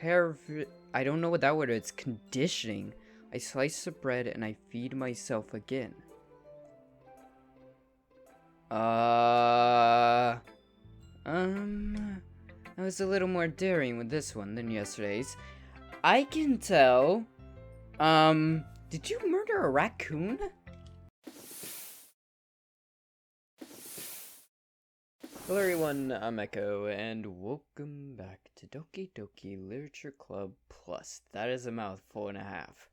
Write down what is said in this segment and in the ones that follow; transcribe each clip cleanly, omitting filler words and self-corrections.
I don't know what that word is. It's conditioning. I slice the bread and I feed myself again. I was a little more daring with this one than yesterday's. I can tell. Did you murder a raccoon? Hello everyone, I'm Echo, and welcome back to Doki Doki Literature Club Plus. That is a mouthful and a half.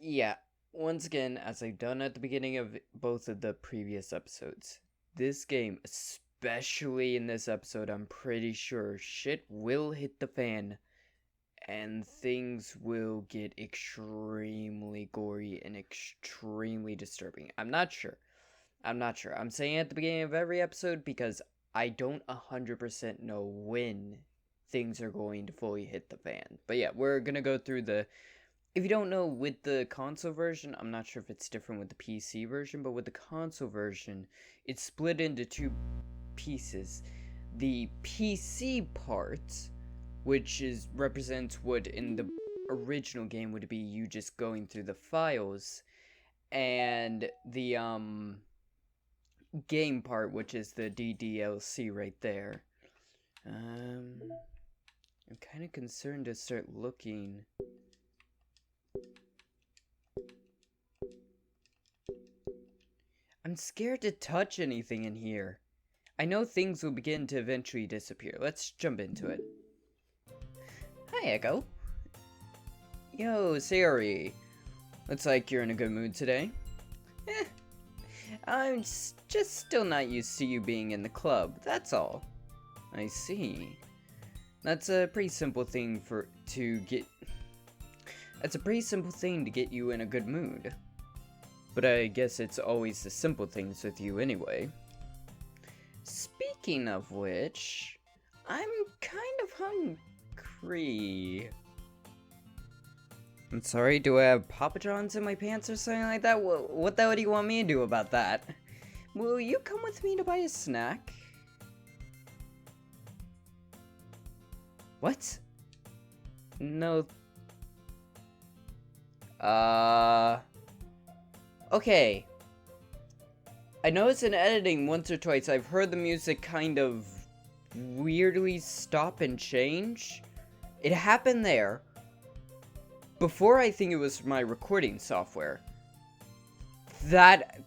Yeah, once again, as I've done at the beginning of both of the previous episodes, this game, especially in this episode, I'm pretty sure shit will hit the fan, and things will get extremely gory and extremely disturbing. I'm not sure. I'm saying it at the beginning of every episode because I don't 100% know when things are going to fully hit the fan. But yeah, we're going to go through if you don't know, with the console version, I'm not sure if it's different with the PC version, but with the console version, it's split into two pieces. The PC part, which represents what in the original game would be you just going through the files, and the game part, which is the DDLC right there. I'm kind of concerned to start looking. I'm scared to touch anything in here. I know things will begin to eventually disappear. Let's jump into it. Hi, Echo. Yo, Siri. Looks like you're in a good mood today. I'm just still not used to you being in the club, that's all. I see. That's a pretty simple thing to get you in a good mood. But I guess it's always the simple things with you anyway. Speaking of which, I'm kind of hungry. I'm sorry, do I have Papa John's in my pants or something like that? What the hell do you want me to do about that? Will you come with me to buy a snack? What? No. Okay. I noticed in editing once or twice I've heard the music kind of weirdly stop and change. It happened there. Before, I think it was my recording software. That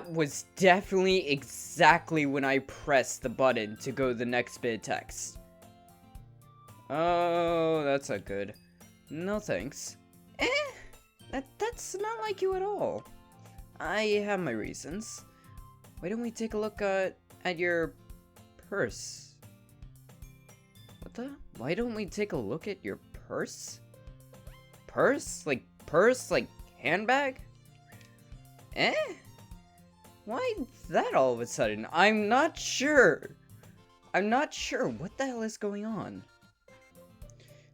was definitely exactly when I pressed the button to go to the next bit of text. Oh, that's not good. No thanks. That's not like you at all. I have my reasons. Why don't we take a look at your purse? What the? Why don't we take a look at your purse? Purse? Like handbag? Why that all of a sudden? I'm not sure. What the hell is going on?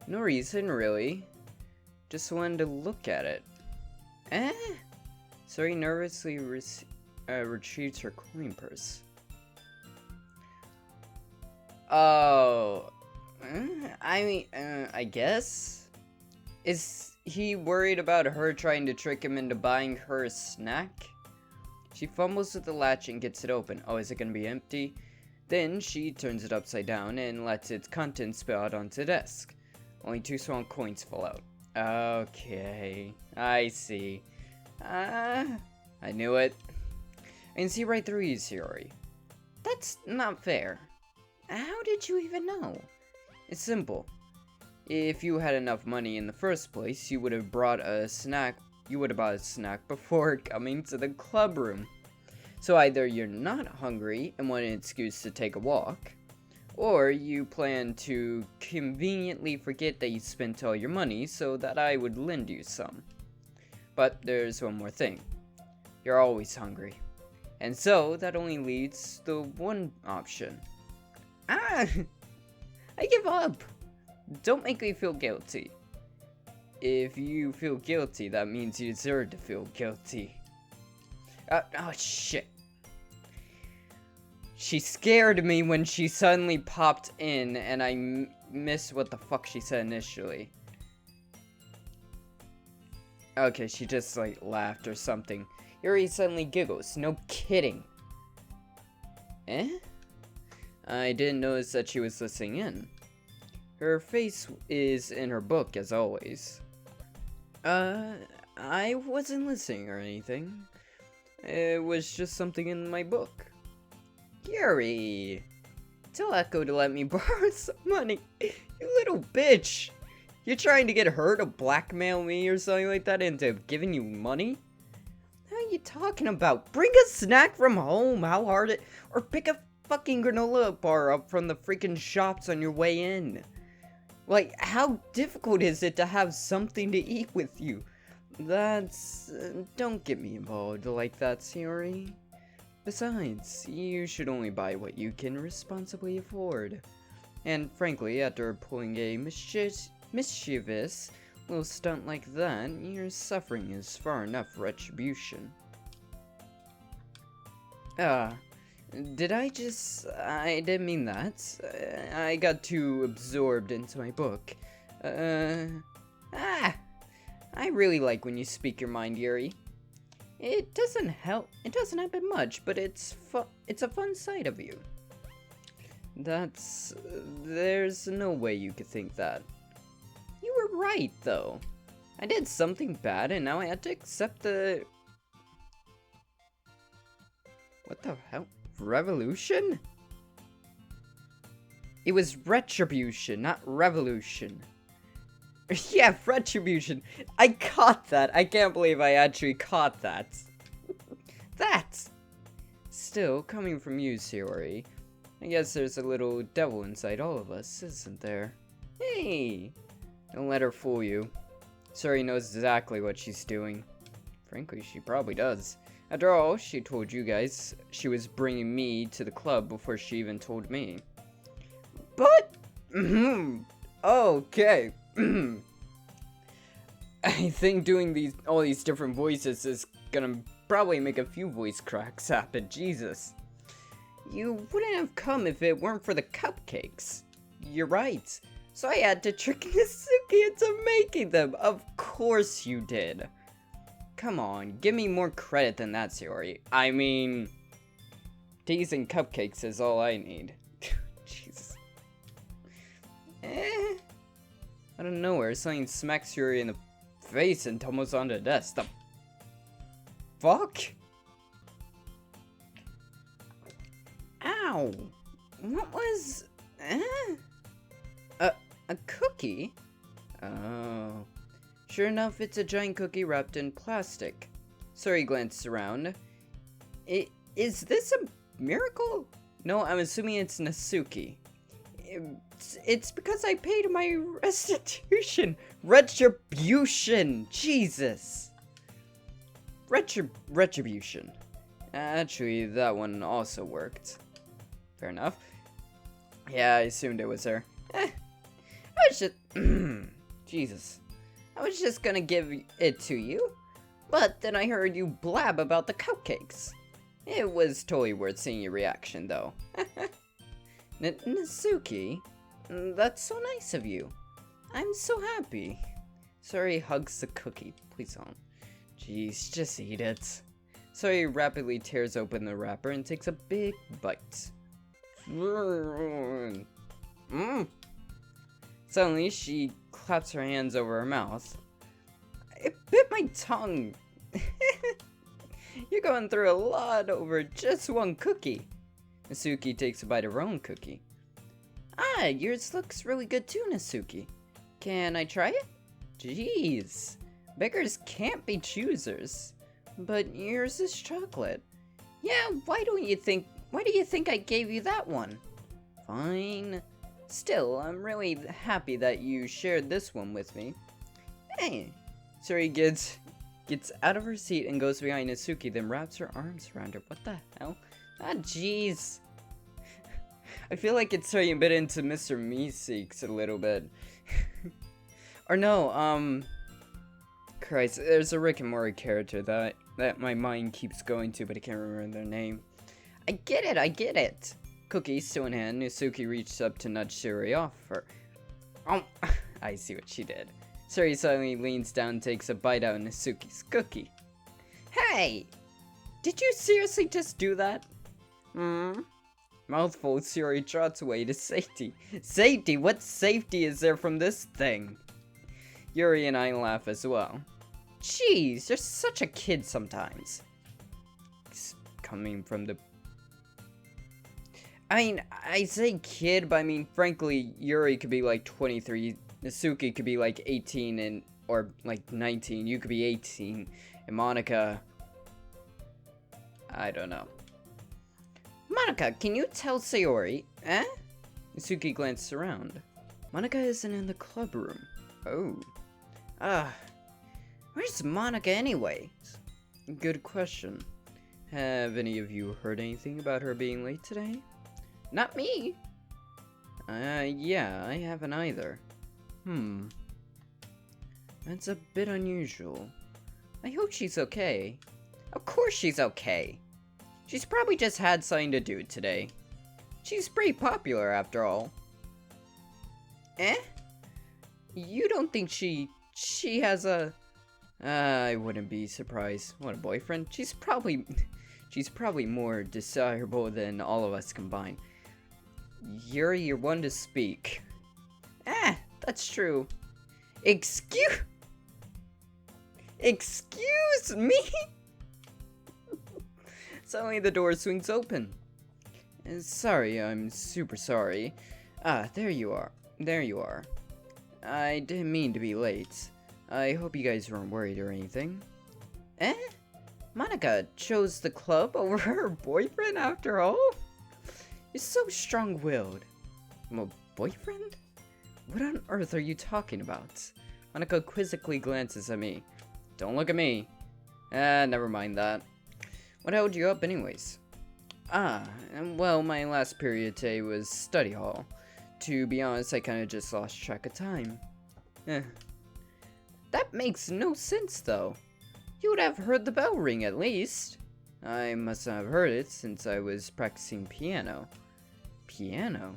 No reason, really. Just wanted to look at it. Sari nervously retrieves her coin purse. Oh. I guess? Is he worried about her trying to trick him into buying her a snack? She fumbles with the latch and gets it open. Oh, is it gonna be empty? Then she turns it upside down and lets its contents spill out onto the desk. Only 2 small coins fall out. Okay, I see. I knew it. I can see right through you, Siri. That's not fair. How did you even know? It's simple. If you had enough money in the first place, you would have bought a snack before coming to the club room. So either you're not hungry and want an excuse to take a walk, or you plan to conveniently forget that you spent all your money so that I would lend you some. But there's one more thing. You're always hungry. And so that only leaves the one option. I give up. Don't make me feel guilty. If you feel guilty, that means you deserve to feel guilty. Oh shit. She scared me when she suddenly popped in, and I missed what the fuck she said initially. Okay, she just, like, laughed or something. Yuri suddenly giggles. No kidding. Eh? I didn't notice that she was listening in. Her face is in her book, as always. I wasn't listening or anything. It was just something in my book. Yuri! Tell Echo to let me borrow some money. You little bitch! You're trying to get her to blackmail me or something like that into giving you money? How are you talking about? Bring a snack from home, how hard it... Or pick a fucking granola bar up from the freaking shops on your way in. Like, how difficult is it to have something to eat with you? That's... don't get me involved like that, Sayori. Besides, you should only buy what you can responsibly afford. And frankly, after pulling a mischievous little stunt like that, your suffering is far enough retribution. I didn't mean that. I got too absorbed into my book. I really like when you speak your mind, Yuri. It doesn't happen much, but it's a fun side of you. There's no way you could think that. You were right, though. I did something bad, and now I had to accept the... What the hell? Revolution? It was retribution, not revolution. Yeah, retribution. I caught that. I can't believe I actually caught that. Still, coming from you, Sayori, I guess there's a little devil inside all of us, isn't there? Hey! Don't let her fool you. Sayori knows exactly what she's doing. Frankly, she probably does. After all, she told you guys she was bringing me to the club before she even told me. But... okay. I think doing all these different voices is gonna probably make a few voice cracks happen. Jesus. You wouldn't have come if it weren't for the cupcakes. You're right. So I had to trick Natsuki into making them. Of course you did. Come on, give me more credit than that, Sayori. I mean, teasing cupcakes is all I need. Jesus. Out of nowhere, something smacks Yuri in the face and tumbles onto the desk. The fuck? Ow! What was... A cookie? Oh. Sure enough, it's a giant cookie wrapped in plastic. Sayori glanced around. Is this a miracle? No, I'm assuming it's Natsuki. It's because I paid my restitution. Retribution! Jesus! Retribution. Actually, that one also worked. Fair enough. Yeah, I assumed it was her. I was just... Jesus. I was just gonna give it to you. But then I heard you blab about the cupcakes. It was totally worth seeing your reaction, though. Natsuki? That's so nice of you. I'm so happy. Sayori hugs the cookie. Please don't. Jeez, just eat it. Sayori rapidly tears open the wrapper and takes a big bite. Suddenly, she claps her hands over her mouth. It bit my tongue. You're going through a lot over just one cookie. Natsuki takes a bite of her own cookie. Ah, yours looks really good too, Natsuki. Can I try it? Jeez, beggars can't be choosers. But yours is chocolate. Yeah, why do you think I gave you that one? Fine. Still, I'm really happy that you shared this one with me. Hey. Sayori gets out of her seat and goes behind Natsuki, then wraps her arms around her. What the hell? Ah, jeez. I feel like it's turning a bit into Mr. Meeseeks a little bit. Or no, Christ, there's a Rick and Morty character that my mind keeps going to, but I can't remember their name. I get it. Cookie still in hand, Natsuki reached up to nudge Sayori off her. Oh, I see what she did. Suri suddenly leans down and takes a bite out of Nasuki's cookie. Hey! Did you seriously just do that? Mouthful, Suri trots away to safety. Safety? What safety is there from this thing? Yuri and I laugh as well. Jeez, you're such a kid sometimes. It's coming from the... I mean, I say kid, but I mean, frankly, Yuri could be like 23, Nasuki could be like 18, or like 19, you could be 18, and Monika... I don't know. Monika, can you tell Sayori? Eh? Nasuki glances around. Monika isn't in the club room. Oh. Where's Monika anyway? Good question. Have any of you heard anything about her being late today? Not me. Yeah, I haven't either. That's a bit unusual. I hope she's okay. Of course she's okay. She's probably just had something to do today. She's pretty popular after all. Eh? You don't think she has a... I wouldn't be surprised. What, a boyfriend? She's probably more desirable than all of us combined. Yuri, you're one to speak. That's true. Excuse me? Suddenly the door swings open. Sorry, I'm super sorry. There you are. There you are. I didn't mean to be late. I hope you guys weren't worried or anything. Monika chose the club over her boyfriend after all? You're so strong-willed. My boyfriend? What on earth are you talking about? Monika quizzically glances at me. Don't look at me. Never mind that. What held you up anyways? Well, my last period today was study hall. To be honest, I kinda just lost track of time. That makes no sense though. You would have heard the bell ring at least. I must not have heard it since I was practicing piano. Piano?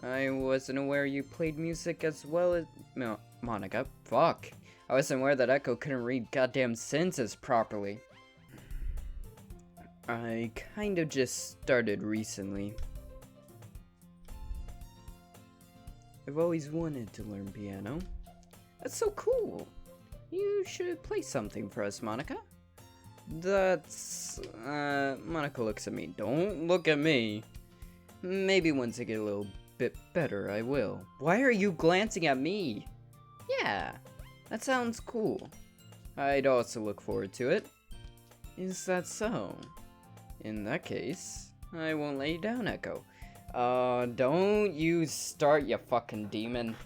I wasn't aware you played music as well as... No, Monika, fuck. I wasn't aware that Echo couldn't read goddamn sentences properly. I kind of just started recently. I've always wanted to learn piano. That's so cool. You should play something for us, Monika. That's... Monika looks at me. Don't look at me. Maybe once I get a little bit better, I will. Why are you glancing at me? Yeah, that sounds cool. I'd also look forward to it. Is that so? In that case, I won't lay you down, Echo. Don't you start, you fucking demon.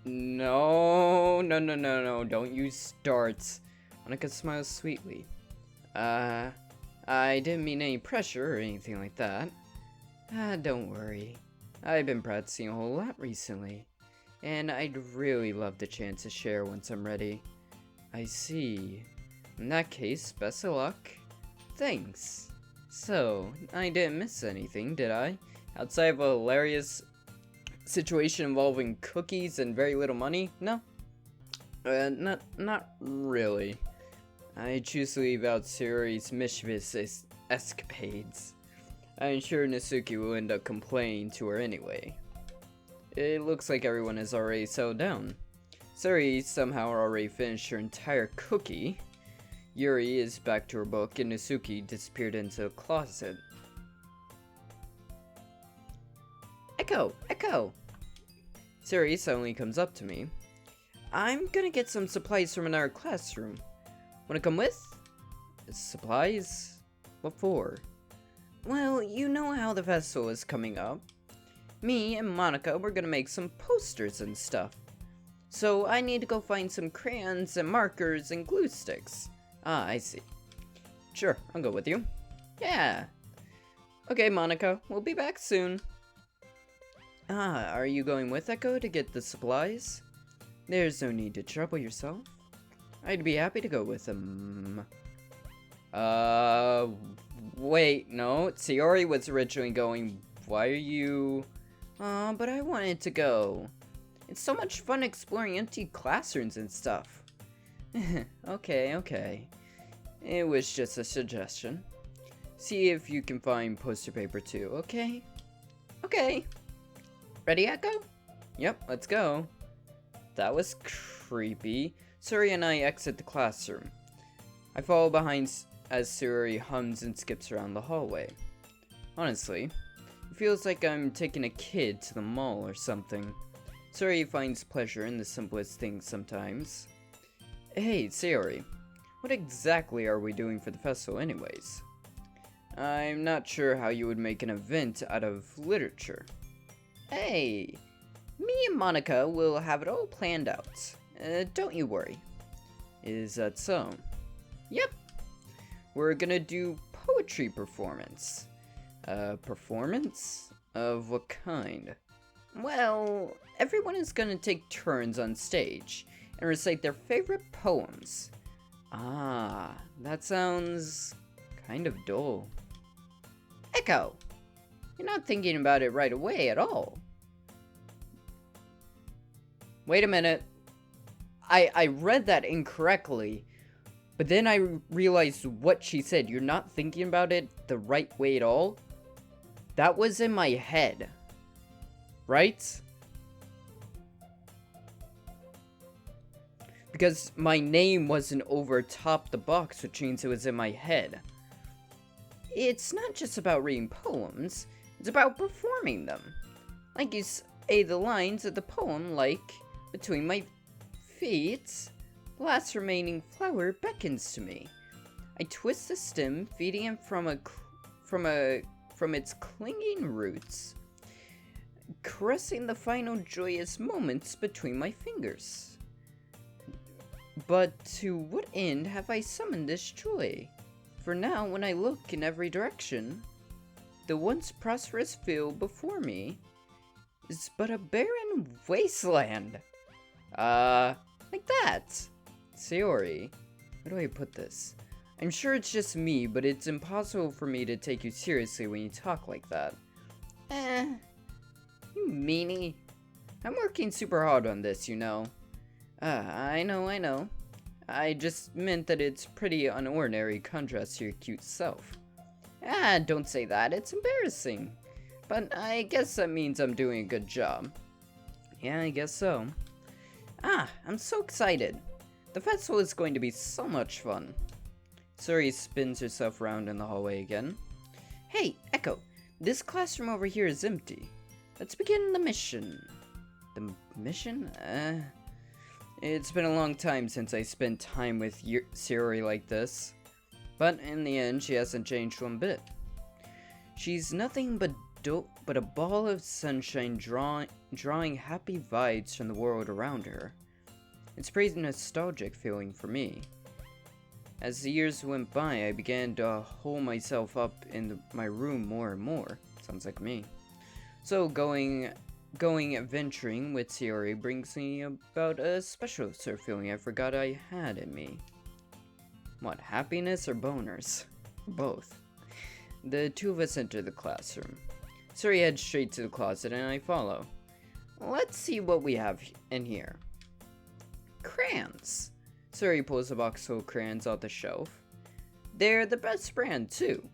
No, don't you start. Monika smiles sweetly. I didn't mean any pressure or anything like that. Don't worry. I've been practicing a whole lot recently, and I'd really love the chance to share once I'm ready. I see. In that case, best of luck. Thanks. So, I didn't miss anything, did I? Outside of a hilarious situation involving cookies and very little money? No. Not really. I choose to leave out Sayori's mischievous escapades. I'm sure Nasuki will end up complaining to her anyway. It looks like everyone has already settled down. Sayori somehow already finished her entire cookie. Yuri is back to her book, and Nasuki disappeared into a closet. Echo! Echo! Sayori suddenly comes up to me. I'm gonna get some supplies from another classroom. Wanna come with? Supplies? What for? Well, you know how the festival is coming up. Me and Monika were gonna make some posters and stuff. So I need to go find some crayons and markers and glue sticks. I see. Sure, I'll go with you. Yeah. Okay, Monika, we'll be back soon. Are you going with Echo to get the supplies? There's no need to trouble yourself. I'd be happy to go with him. Wait, no. Sayori was originally going. Why are you Aw, but I wanted to go. It's so much fun exploring empty classrooms and stuff. Okay. It was just a suggestion. See if you can find poster paper too, okay? Okay. Ready, Echo? Yep, let's go. That was creepy. Suri and I exit the classroom. I follow behind as Suri hums and skips around the hallway. Honestly, it feels like I'm taking a kid to the mall or something. Suri finds pleasure in the simplest things sometimes. Hey, Sayori, what exactly are we doing for the festival anyways? I'm not sure how you would make an event out of literature. Hey, me and Monika will have it all planned out. Don't you worry. Is that so? Yep. We're gonna do poetry performance. Performance? Of what kind? Well, everyone is gonna take turns on stage and recite their favorite poems. Ah, that sounds kind of dull. Echo! You're not thinking about it right away at all. Wait a minute. I read that incorrectly, but then I realized what she said. You're not thinking about it the right way at all? That was in my head. Right? Because my name wasn't over top the box, which means it was in my head. It's not just about reading poems, it's about performing them. Like you say the lines of the poem like, between my feet, the last remaining flower beckons to me. I twist the stem, feeding it from its clinging roots, caressing the final joyous moments between my fingers. But to what end have I summoned this joy? For now, when I look in every direction, the once prosperous field before me is but a barren wasteland. Like that. Sayori, where do I put this? I'm sure it's just me, but it's impossible for me to take you seriously when you talk like that. You meanie. I'm working super hard on this, you know. I know. I just meant that it's pretty unordinary contrast to your cute self. Don't say that, it's embarrassing. But I guess that means I'm doing a good job. Yeah, I guess so. I'm so excited. The festival is going to be so much fun. Suri spins herself around in the hallway again. Hey, Echo, this classroom over here is empty. Let's begin the mission. The mission? It's been a long time since I spent time with Sayori like this. But in the end, she hasn't changed one bit. She's nothing but a ball of sunshine drawing happy vibes from the world around her. It's a pretty nostalgic feeling for me. As the years went by, I began to hole myself up in my room more and more. Sounds like me. So going adventuring with Sayori brings me about a special sort of feeling I forgot I had in me. What, happiness or boners? Both. The two of us enter the classroom. Suri heads straight to the closet and I follow. Let's see what we have in here. Crayons. Suri pulls a box full of crayons off the shelf. They're the best brand too.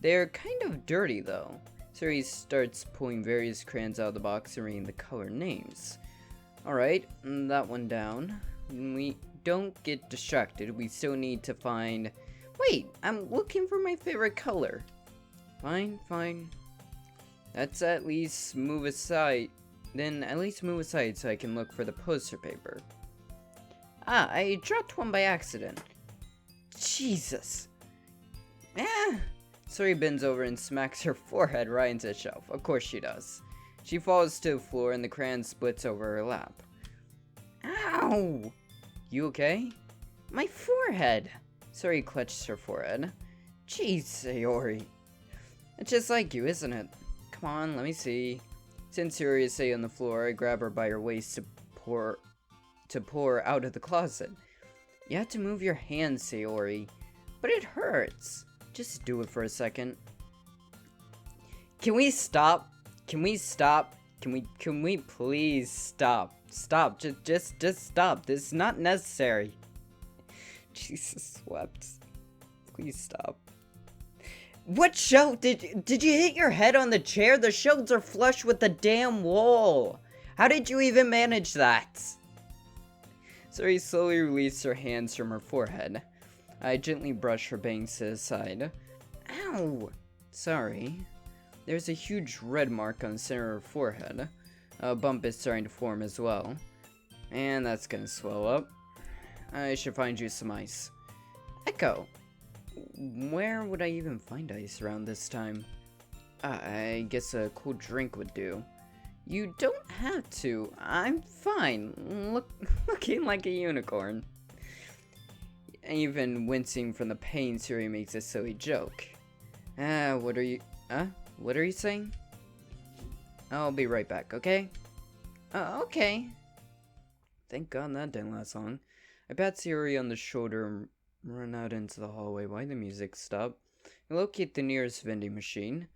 They're kind of dirty though. Suri starts pulling various crayons out of the box and reading the color names. Alright, that one down. We don't get distracted. We still need to find... Wait, I'm looking for my favorite color. Fine. Let's at least move aside. Then at least move aside so I can look for the poster paper. I dropped one by accident. Jesus. Suri bends over and smacks her forehead right into the shelf. Of course she does. She falls to the floor and the crayon splits over her lap. Ow! You okay? My forehead! Suri clutches her forehead. Jeez, Sayori. It's just like you, isn't it? Come on, let me see. Since Suri is sitting on the floor, I grab her by her waist to pull her out of the closet. You have to move your hands, Sayori. But it hurts. Just do it for a second. Can we stop? Can can we please stop? Stop. Just stop. This is not necessary. Jesus wept. Please stop. What shelf did you hit your head on the chair? The shelves are flush with the damn wall. How did you even manage that? Suri slowly released her hands from her forehead. I gently brushed her bangs to the side. Ow! Sorry. There's a huge red mark on the center of her forehead. A bump is starting to form as well. And that's gonna swell up. I should find you some ice. Echo! Where would I even find ice around this time? I guess a cool drink would do. You don't have to. I'm fine. Looking like a unicorn. Even wincing from the pain, Suri makes a silly joke. What are you saying? I'll be right back, okay? Okay. Thank God that didn't last long. I pat Suri on the shoulder and run out into the hallway while the music stopped. I locate the nearest vending machine.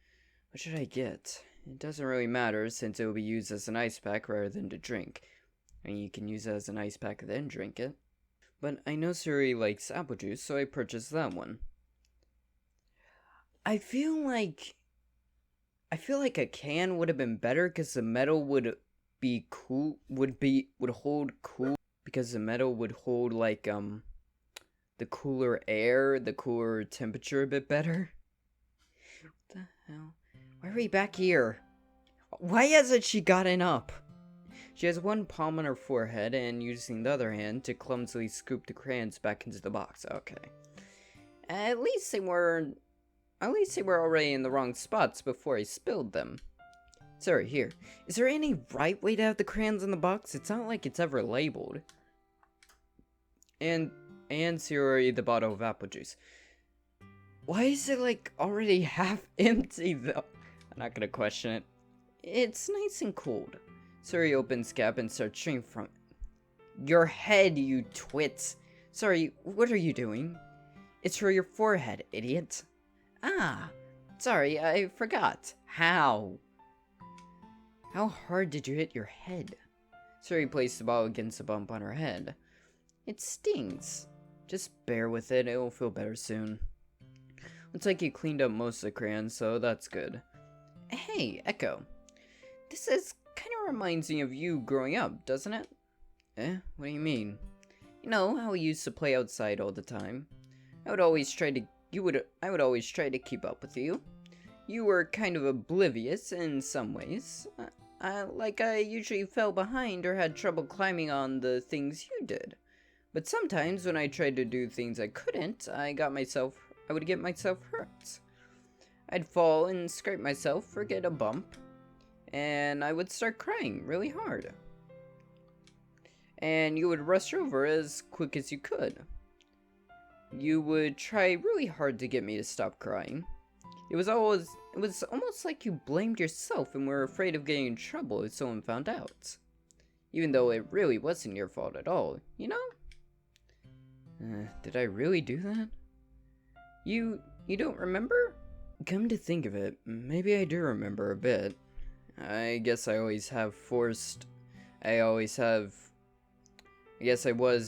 What should I get? It doesn't really matter since it will be used as an ice pack rather than to drink. And you can use it as an ice pack then drink it. But I know Suri likes apple juice, so I purchased that one. I feel like a can would have been better because the metal would be cool, would hold cool, because the metal would hold like the cooler air, the cooler temperature a bit better. What the hell? Why are we back here? Why hasn't she gotten up? She has one palm on her forehead and using the other hand to clumsily scoop the crayons back into the box. Okay. At least they were already in the wrong spots before I spilled them. Sorry, here. Is there any right way to have the crayons in the box? It's not like it's ever labeled. And Suri the bottle of apple juice. Why is it like already half empty though? I'm not gonna question it. It's nice and cold. Suri opens cap and starts drinking from it. Your head, you twit. Sorry, what are you doing? It's for your forehead, idiot. Ah, sorry, I forgot. How? How hard did you hit your head? Suri placed the bottle against the bump on her head. It stings. Just bear with it, it will feel better soon. Looks like you cleaned up most of the crayons, so that's good. Hey, Echo. This kind of reminds me of you growing up, doesn't it? What do you mean? You know how we used to play outside all the time. I would always try to keep up with you. You were kind of oblivious in some ways. Like I usually fell behind or had trouble climbing on the things you did. But sometimes when I tried to do things I couldn't, I would get myself hurt. I'd fall and scrape myself or get a bump, and I would start crying really hard. And you would rush over as quick as you could. You would try really hard to get me to stop crying. It was almost like you blamed yourself and were afraid of getting in trouble if someone found out. Even though it really wasn't your fault at all, you know? Did I really do that? You don't remember? Come to think of it, maybe I do remember a bit. I guess I was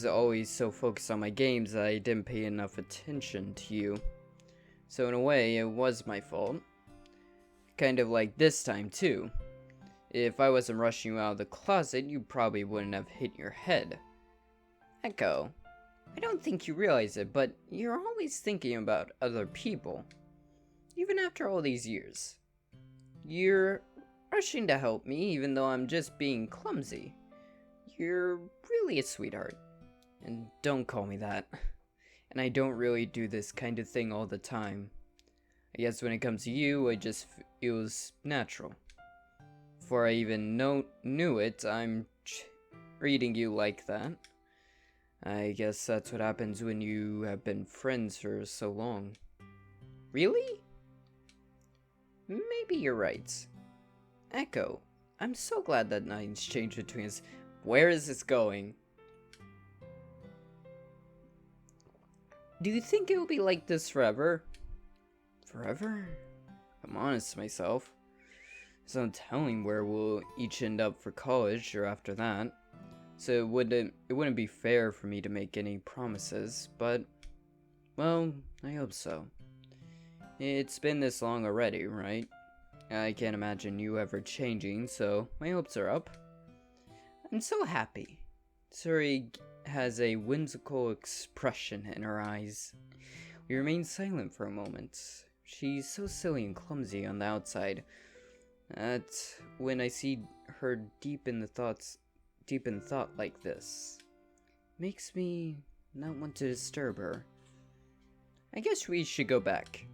always so focused on my games that I didn't pay enough attention to you. So in a way, it was my fault. Kind of like this time too. If I wasn't rushing you out of the closet, you probably wouldn't have hit your head. Echo, I don't think you realize it, but you're always thinking about other people. Even after all these years. You're rushing to help me even though I'm just being clumsy. You're really a sweetheart. And don't call me that. And I don't really do this kind of thing all the time. I guess when it comes to you, it just feels natural. Before I even knew it, I'm treating you like that. I guess that's what happens when you have been friends for so long. Really? Maybe you're right. Echo, I'm so glad that nothing's changed between us. Where is this going? Do you think it will be like this forever? Forever? I'm honest to myself. There's no telling where we'll each end up for college or after that. So it wouldn't be fair for me to make any promises, but, well, I hope so. It's been this long already, right? I can't imagine you ever changing, so my hopes are up. I'm so happy. Suri has a whimsical expression in her eyes. We remain silent for a moment. She's so silly and clumsy on the outside that when I see her deep in thought like this, makes me not want to disturb her. I guess we should go back.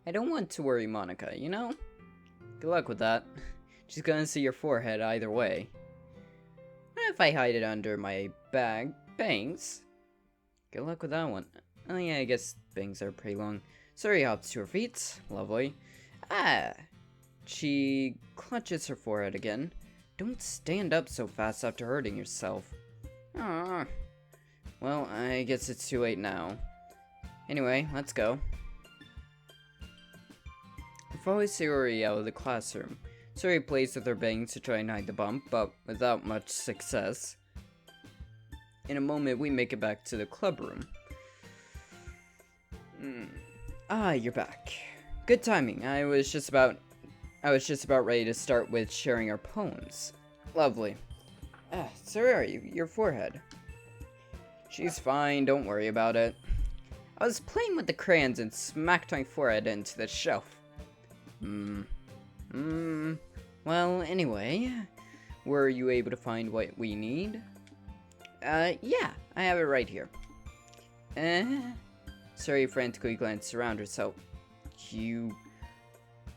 I don't want to worry Monika, you know? Good luck with that. She's gonna see your forehead either way. What if I hide it under my bangs? Good luck with that one. Oh yeah, I guess bangs are pretty long. Suri hops to her feet. Lovely. Ah! She clutches her forehead again. Don't stand up so fast after hurting yourself. Ah. Well, I guess it's too late now. Anyway, let's go. I follow Sayori out of the classroom. Sayori plays with her bangs to try and hide the bump, but without much success. In a moment, we make it back to the club room. Ah, you're back. Good timing. I was just about ready to start with sharing our poems. Lovely. Ah, Sayori, your forehead. She's fine, don't worry about it. I was playing with the crayons and smacked my forehead into the shelf. Well, anyway, were you able to find what we need? Yeah, I have it right here. Sayori frantically glanced around herself.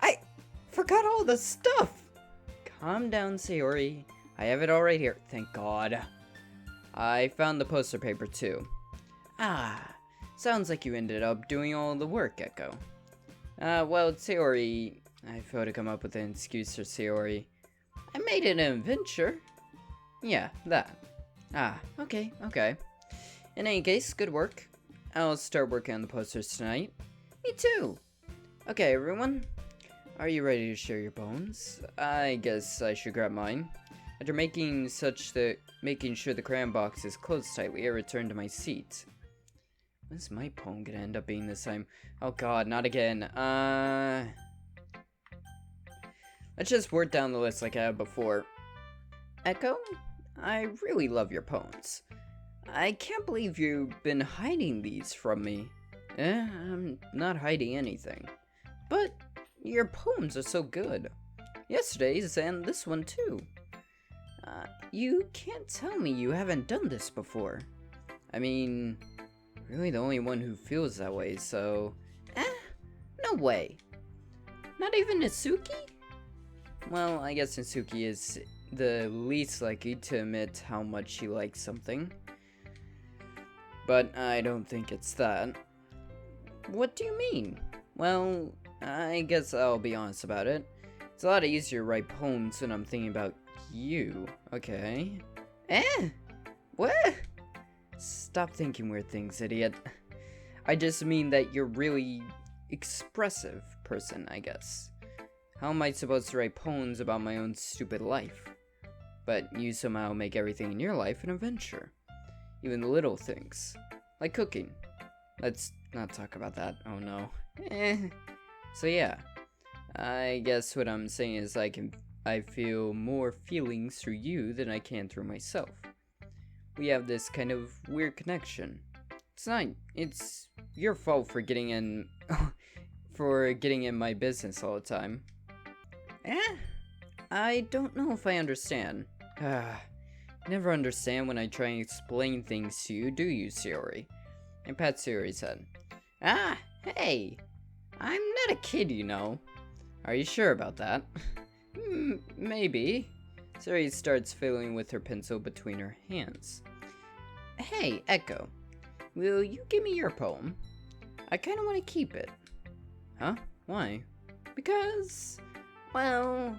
I forgot all the stuff! Calm down, Sayori. I have it all right here, thank God. I found the poster paper too. Ah, sounds like you ended up doing all the work, Echo. Well, Sayori, I failed to come up with an excuse for Sayori. I made it an adventure. Yeah, that. Ah, okay. In any case, good work. I'll start working on the posters tonight. Me too. Okay, everyone. Are you ready to share your poems? I guess I should grab mine. After making sure the crayon box is closed tightly, I return to my seat. What's my poem gonna end up being this time? Oh god, not again. Let's just word down the list like I had before. Echo, I really love your poems. I can't believe you've been hiding these from me. I'm not hiding anything. But your poems are so good. Yesterday's and this one too. You can't tell me you haven't done this before. I mean, really the only one who feels that way, so... no way. Not even Natsuki? Well, I guess Natsuki is the least likely to admit how much she likes something. But I don't think it's that. What do you mean? Well, I guess I'll be honest about it. It's a lot easier to write poems when I'm thinking about you, okay? What? Stop thinking weird things, idiot. I just mean that you're really expressive person, I guess. How am I supposed to write poems about my own stupid life? But you somehow make everything in your life an adventure. Even the little things. Like cooking. Let's not talk about that. Oh no. So yeah. I guess what I'm saying is I feel more feelings through you than I can through myself. We have this kind of weird connection. It's your fault for getting in my business all the time. I don't know if I understand. Never understand when I try and explain things to you, do you, Sayori? And pat Sayori's head. Hey! I'm not a kid, you know. Are you sure about that? Maybe. Sayori starts fiddling with her pencil between her hands. Hey, Echo. Will you give me your poem? I kinda wanna keep it. Huh? Why? Because... well...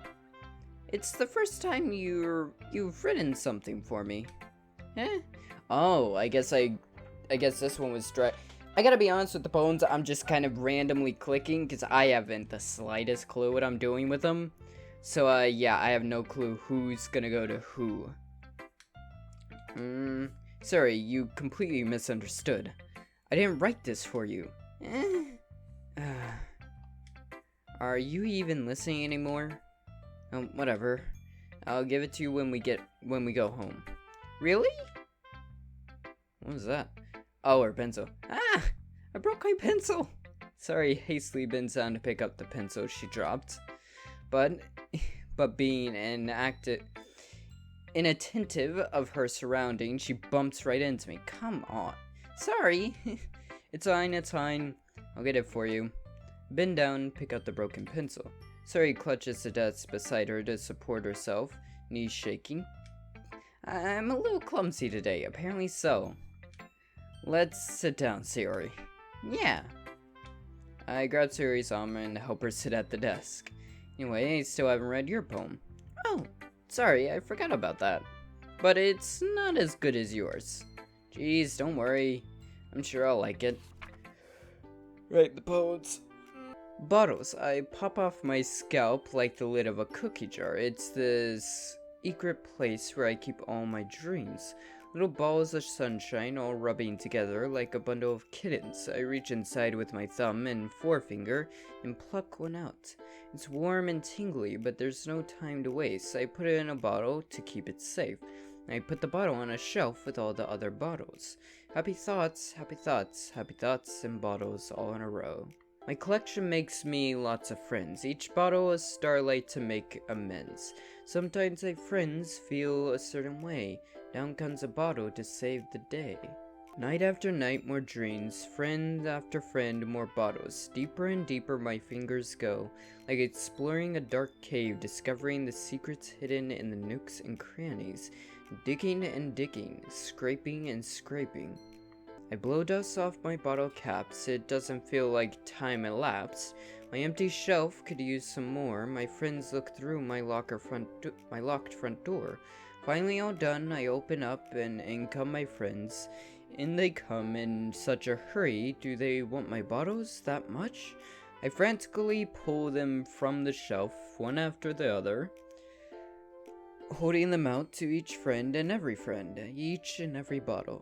it's the first time you've written something for me. Oh, I guess this one was dry. I gotta be honest with the poems, I'm just kind of randomly clicking because I haven't the slightest clue what I'm doing with them. So, yeah, I have no clue who's gonna go to who. Sorry, you completely misunderstood. I didn't write this for you. Are you even listening anymore? Whatever. I'll give it to you when we go home. Really? What was that? Oh, her pencil. Ah! I broke my pencil! Sorry, hastily bends down to pick up the pencil she dropped. But being inattentive of her surroundings, she bumps right into me. Come on. Sorry. It's fine. I'll get it for you. Bend down, pick up the broken pencil. Sorry clutches the desk beside her to support herself, knees shaking. I'm a little clumsy today, apparently so. Let's sit down, Sayori. Yeah. I grab Sayori's arm and help her sit at the desk. Anyway, I still haven't read your poem. Oh, sorry, I forgot about that. But it's not as good as yours. Jeez, don't worry. I'm sure I'll like it. Write the poems. Bottles. I pop off my scalp like the lid of a cookie jar. It's this secret place where I keep all my dreams. Little balls of sunshine all rubbing together like a bundle of kittens. I reach inside with my thumb and forefinger and pluck one out. It's warm and tingly, but there's no time to waste. I put it in a bottle to keep it safe. I put the bottle on a shelf with all the other bottles. Happy thoughts, happy thoughts, happy thoughts, and bottles all in a row. My collection makes me lots of friends. Each bottle a starlight to make amends. Sometimes my friends feel a certain way. Down comes a bottle to save the day. Night after night, more dreams. Friend after friend, more bottles. Deeper and deeper my fingers go, like exploring a dark cave, discovering the secrets hidden in the nooks and crannies. Digging and digging, scraping and scraping. I blow dust off my bottle caps. It doesn't feel like time elapsed. My empty shelf could use some more. My friends look through my locked front door. Finally all done, I open up and in come my friends. In they come in such a hurry. Do they want my bottles that much? I frantically pull them from the shelf, one after the other, holding them out to each and every bottle.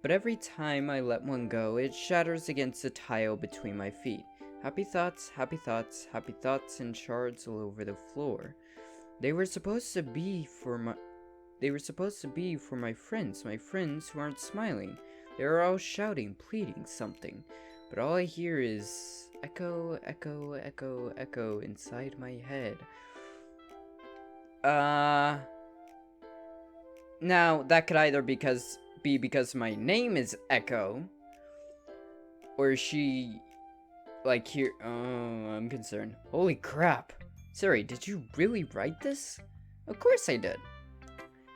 But every time I let one go, it shatters against the tile between my feet. Happy thoughts, happy thoughts, happy thoughts, and shards all over the floor. They were supposed to be for my friends who aren't smiling. They are all shouting, pleading something. But all I hear is echo, echo, echo, echo inside my head. Now, that could either be because my name is Echo, or she, like, here, oh, I'm concerned. Holy crap. Sorry, did you really write this? Of course I did.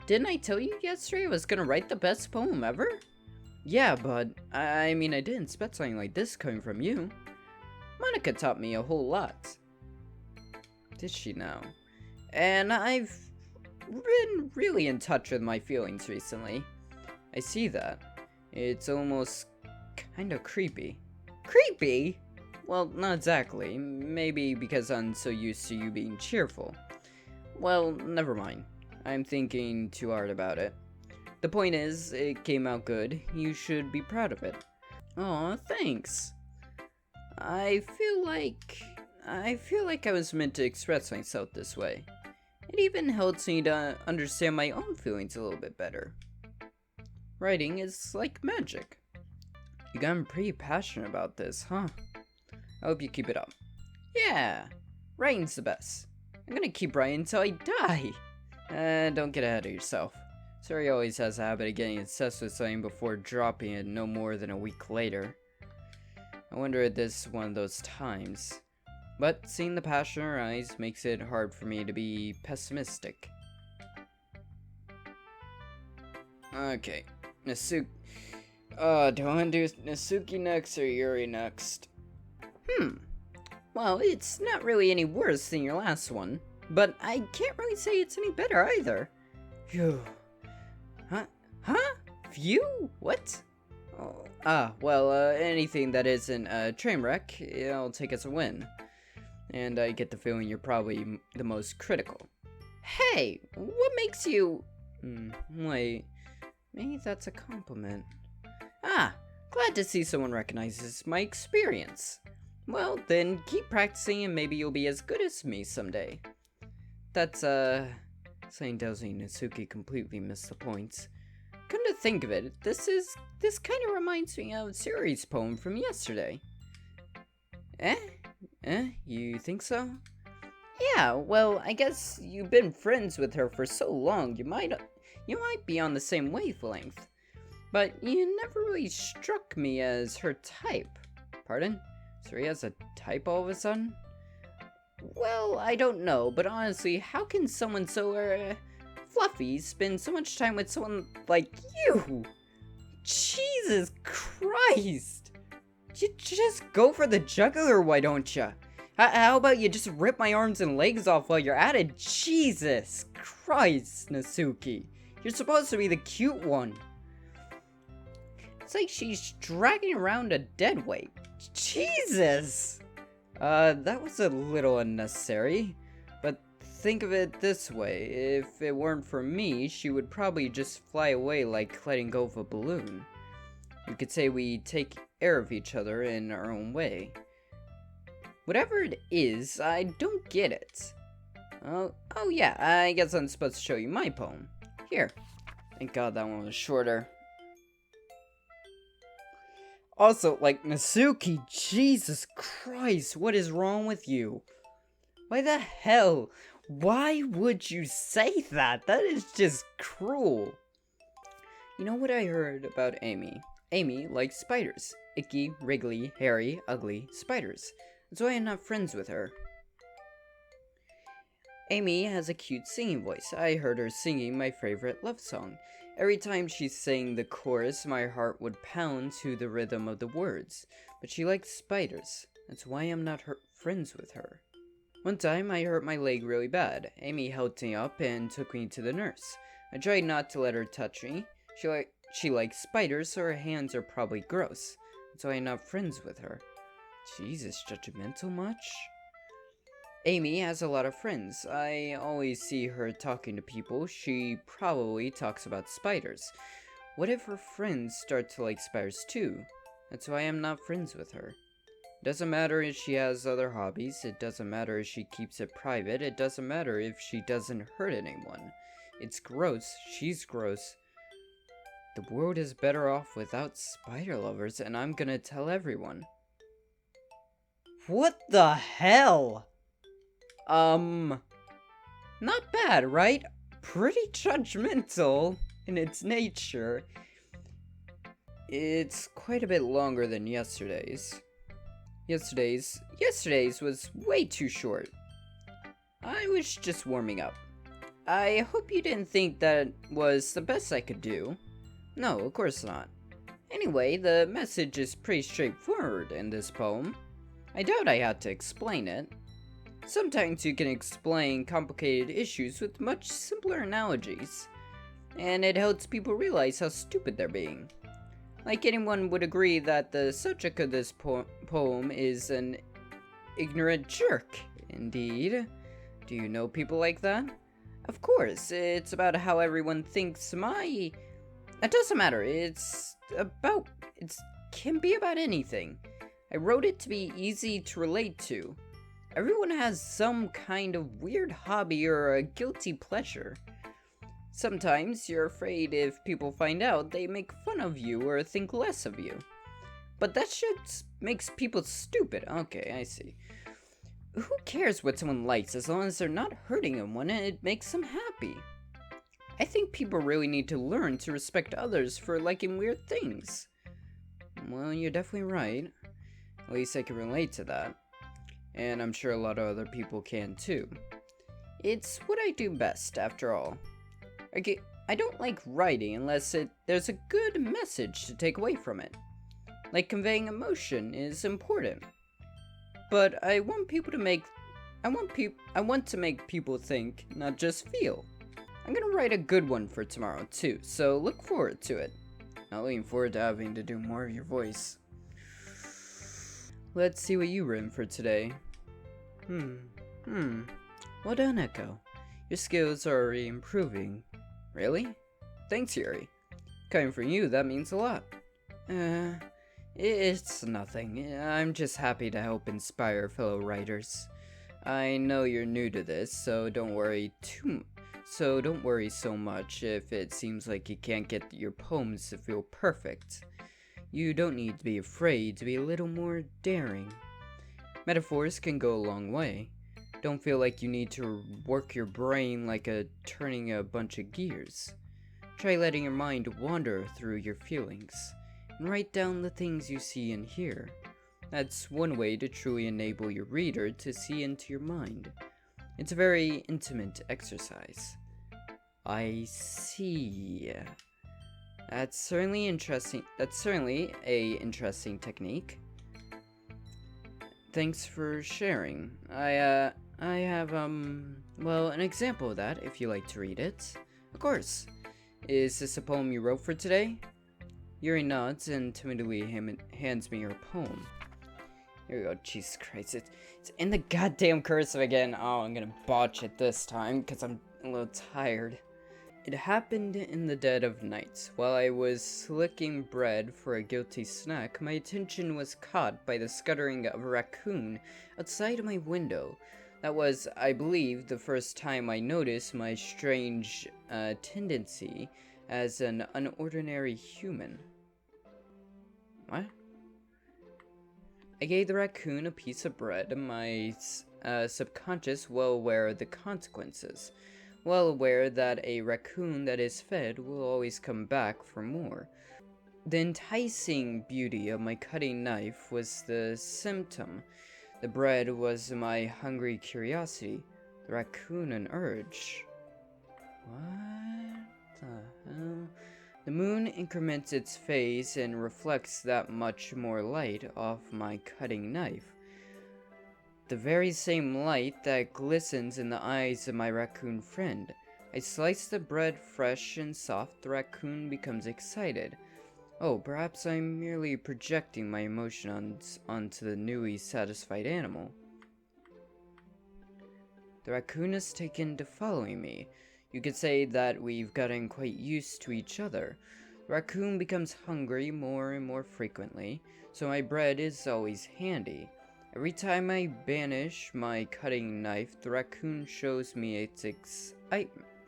Didn't I tell you yesterday I was gonna write the best poem ever? Yeah, but, I mean, I didn't expect something like this coming from you. Monika taught me a whole lot. Did she now? And I've been really in touch with my feelings recently. I see that. It's almost kinda creepy. Creepy? Well, not exactly. Maybe because I'm so used to you being cheerful. Well, never mind. I'm thinking too hard about it. The point is, it came out good. You should be proud of it. Aw, thanks. I feel like I was meant to express myself this way. It even helps me to understand my own feelings a little bit better. Writing is like magic. You got pretty passionate about this, huh? I hope you keep it up. Yeah, writing's the best. I'm gonna keep writing until I die. Don't get ahead of yourself. Suri always has a habit of getting obsessed with something before dropping it no more than a week later. I wonder if this is one of those times. But seeing the passion in her eyes makes it hard for me to be pessimistic. Okay, Nasuki. Do I want to do Nasuki next or Yuri next? Well, it's not really any worse than your last one, but I can't really say it's any better either. Phew. Huh? Phew? What? Oh, well, anything that isn't a train wreck, I'll take as a win. and I get the feeling you're probably the most critical. Hey, what makes you... wait, maybe that's a compliment. Ah, glad to see someone recognizes my experience. Well, then keep practicing and maybe you'll be as good as me someday. That's, saying doesn't Natsuki completely missed the point. Come to think of it, this kind of reminds me of Suri's poem from yesterday. You think so? Yeah, well, I guess you've been friends with her for so long, you might be on the same wavelength. But you never really struck me as her type. Pardon? Suri has a type all of a sudden? Well, I don't know, but honestly, how can someone so, fluffy spend so much time with someone like you? Jesus Christ! You just go for the jugular, why don't ya? How about you just rip my arms and legs off while you're at it? Jesus Christ, Natsuki. You're supposed to be the cute one. It's like she's dragging around a dead weight. Jesus! That was a little unnecessary. But think of it this way. If it weren't for me, she would probably just fly away like letting go of a balloon. You could say we take care of each other in our own way. Whatever it is, I don't get it. Oh yeah, I guess I'm supposed to show you my poem. Here. Thank God that one was shorter. Also, like, Natsuki, Jesus Christ, what is wrong with you? Why the hell? Why would you say that? That is just cruel. You know what I heard about Amy? Amy likes spiders. Icky, wriggly, hairy, ugly spiders. That's why I'm not friends with her. Amy has a cute singing voice. I heard her singing my favorite love song. Every time she sang the chorus, my heart would pound to the rhythm of the words. But she likes spiders. That's why I'm not friends with her. One time, I hurt my leg really bad. Amy helped me up and took me to the nurse. I tried not to let her touch me. She likes spiders, so her hands are probably gross. That's why I'm not friends with her. Jesus, judgmental much? Amy has a lot of friends. I always see her talking to people. She probably talks about spiders. What if her friends start to like spiders too? That's why I'm not friends with her. It doesn't matter if she has other hobbies. It doesn't matter if she keeps it private. It doesn't matter if she doesn't hurt anyone. It's gross. She's gross. The world is better off without spider lovers, and I'm gonna tell everyone. What the hell? Not bad, right? Pretty judgmental in its nature. It's quite a bit longer than yesterday's. Yesterday's was way too short. I was just warming up. I hope you didn't think that was the best I could do. No, of course not. Anyway, the message is pretty straightforward in this poem. I doubt I had to explain it. Sometimes you can explain complicated issues with much simpler analogies, and it helps people realize how stupid they're being. Like anyone would agree that the subject of this poem is an ignorant jerk. Indeed. Do you know people like that? Of course, it's about how everyone thinks It doesn't matter, it can be about anything. I wrote it to be easy to relate to. Everyone has some kind of weird hobby or a guilty pleasure. Sometimes you're afraid if people find out, they make fun of you or think less of you. But that shit makes people stupid. Okay, I see. Who cares what someone likes as long as they're not hurting anyone and it makes them happy? I think people really need to learn to respect others for liking weird things. Well, you're definitely right. At least I can relate to that. And I'm sure a lot of other people can too. It's what I do best, after all. I don't like writing unless there's a good message to take away from it. Like conveying emotion is important. But I want to make people think, not just feel. I'm gonna write a good one for tomorrow too, so look forward to it. Not looking forward to having to do more of your voice. Let's see what you written for today. Well done, Echo. Your skills are already improving. Really? Thanks, Yuri. Coming from you, that means a lot. It's nothing. I'm just happy to help inspire fellow writers. I know you're new to this, so don't worry so much if it seems like you can't get your poems to feel perfect. You don't need to be afraid to be a little more daring. Metaphors can go a long way. Don't feel like you need to work your brain like turning a bunch of gears. Try letting your mind wander through your feelings, and write down the things you see and hear. That's one way to truly enable your reader to see into your mind. It's a very intimate exercise. I see. That's certainly interesting. That's certainly a interesting technique. Thanks for sharing. I have, well, an example of that, if you like to read it. Of course. Is this a poem you wrote for today? Yuri nods and timidly hands me her poem. Here we go. Jesus Christ. It's in the goddamn cursive again. Oh, I'm gonna botch it this time because I'm a little tired. It happened in the dead of night. While I was slicking bread for a guilty snack, my attention was caught by the scuttering of a raccoon outside of my window. That was, I believe, the first time I noticed my strange tendency as an unordinary human. What? I gave the raccoon a piece of bread, my subconscious well aware of the consequences. Well aware that a raccoon that is fed will always come back for more. The enticing beauty of my cutting knife was the symptom. The bread was my hungry curiosity, the raccoon an urge. What the hell? The moon increments its phase and reflects that much more light off my cutting knife. The very same light that glistens in the eyes of my raccoon friend. I slice the bread fresh and soft. The raccoon becomes excited. Oh, perhaps I'm merely projecting my emotions onto the newly satisfied animal. The raccoon has taken to following me. You could say that we've gotten quite used to each other. The raccoon becomes hungry more and more frequently, so my bread is always handy. Every time I banish my cutting knife, the raccoon shows me its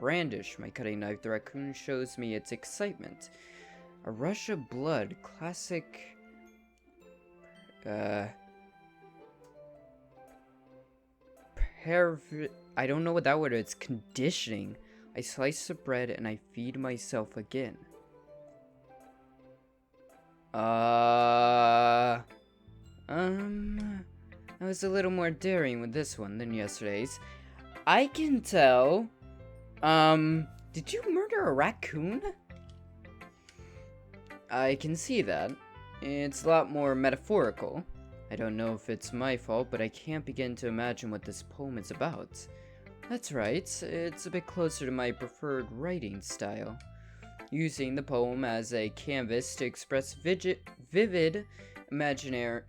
brandish my cutting knife, the raccoon shows me its excitement. A rush of blood, classic, I don't know what that word is, it's conditioning. I slice the bread and I feed myself again. I was a little more daring with this one than yesterday's. I can tell. Did you murder a raccoon? I can see that. It's a lot more metaphorical. I don't know if it's my fault, but I can't begin to imagine what this poem is about. That's right, it's a bit closer to my preferred writing style. Using the poem as a canvas to express vivid imaginary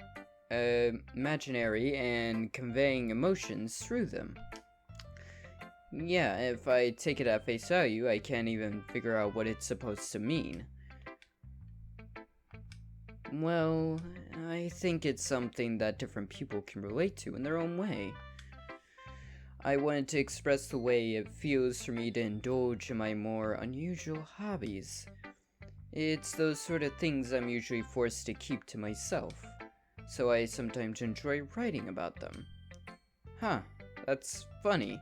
and conveying emotions through them. Yeah, if I take it at face value, I can't even figure out what it's supposed to mean. Well, I think it's something that different people can relate to in their own way. I wanted to express the way it feels for me to indulge in my more unusual hobbies. It's those sort of things I'm usually forced to keep to myself, so I sometimes enjoy writing about them. Huh, that's funny.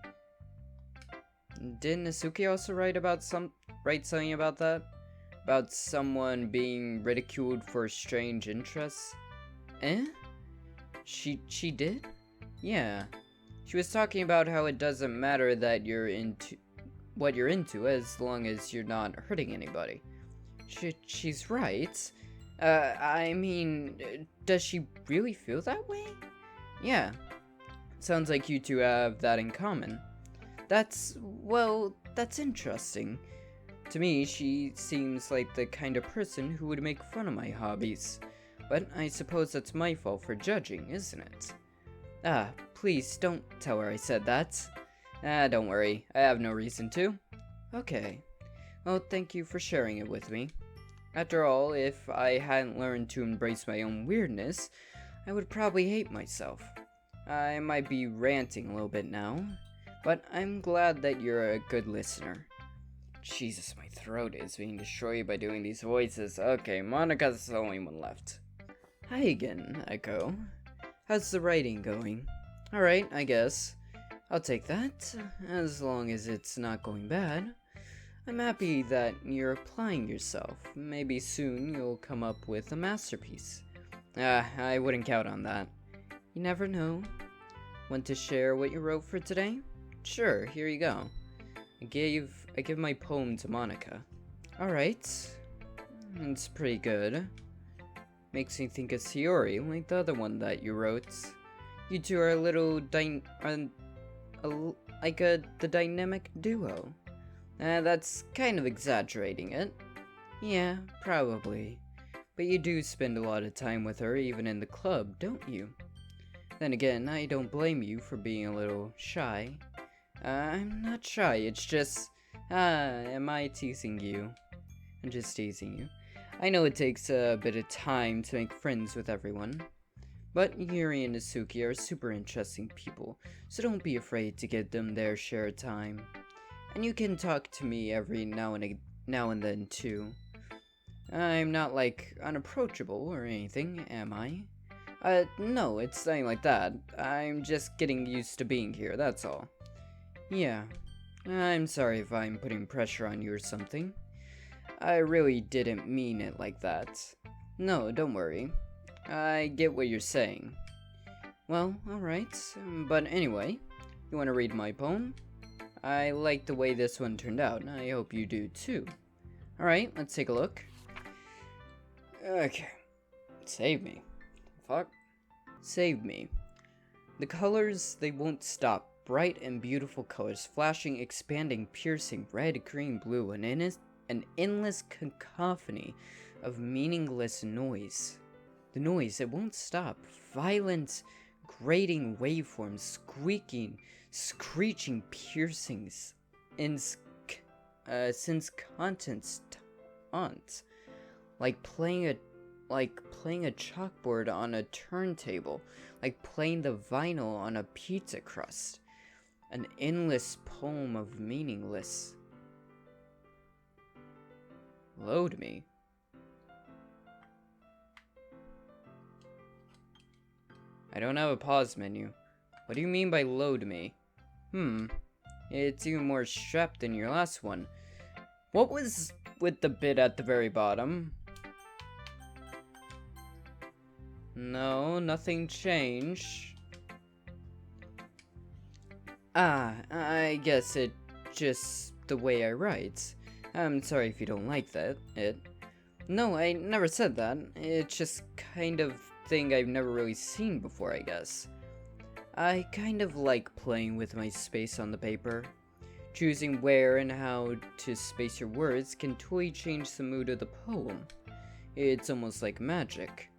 Didn't Nasuki also write something about that? About someone being ridiculed for strange interests? Eh? She did? Yeah. She was talking about how it doesn't matter that you're into what you're into as long as you're not hurting anybody. She's right. I mean, does she really feel that way? Yeah. Sounds like you two have that in common. That's interesting. To me, she seems like the kind of person who would make fun of my hobbies. But I suppose that's my fault for judging, isn't it? Please don't tell her I said that. Don't worry, I have no reason to. Okay. Well, thank you for sharing it with me. After all, if I hadn't learned to embrace my own weirdness, I would probably hate myself. I might be ranting a little bit now, but I'm glad that you're a good listener. Jesus, my throat is being destroyed by doing these voices. Okay, Monika's the only one left. Hi again, Echo. How's the writing going? Alright, I guess. I'll take that, as long as it's not going bad. I'm happy that you're applying yourself. Maybe soon you'll come up with a masterpiece. I wouldn't count on that. You never know. Want to share what you wrote for today? Sure, here you go. I give my poem to Monika. Alright. It's pretty good. Makes me think of Sayori, like the other one that you wrote. You two are a little the dynamic duo. That's kind of exaggerating it. Yeah, probably. But you do spend a lot of time with her, even in the club, don't you? Then again, I don't blame you for being a little shy. I'm not shy, it's just... am I teasing you? I'm just teasing you. I know it takes a bit of time to make friends with everyone. But Yuri and Isuki are super interesting people, so don't be afraid to give them their share of time. And you can talk to me every now and then too. I'm not like unapproachable or anything, am I? No, it's nothing like that. I'm just getting used to being here, that's all. Yeah, I'm sorry if I'm putting pressure on you or something. I really didn't mean it like that. No, don't worry. I get what you're saying. Well, alright, but anyway, you want to read my poem? I like the way this one turned out, and I hope you do too. Alright, let's take a look. Okay. Save me. Fuck. Save me. The colors, they won't stop. Bright and beautiful colors, flashing, expanding, piercing, red, green, blue, an endless cacophony of meaningless noise. The noise, it won't stop. Violent, grating waveforms, squeaking, screeching piercings, since contents taunt, like playing a chalkboard on a turntable, like playing the vinyl on a pizza crust, an endless poem of meaningless. Load me. I don't have a pause menu. What do you mean by load me? It's even more strapped than your last one. What was with the bit at the very bottom? No, nothing changed. I guess it just the way I write. I'm sorry if you don't like it. No, I never said that. It's just kind of thing I've never really seen before, I guess. I kind of like playing with my space on the paper. Choosing where and how to space your words can totally change the mood of the poem. It's almost like magic.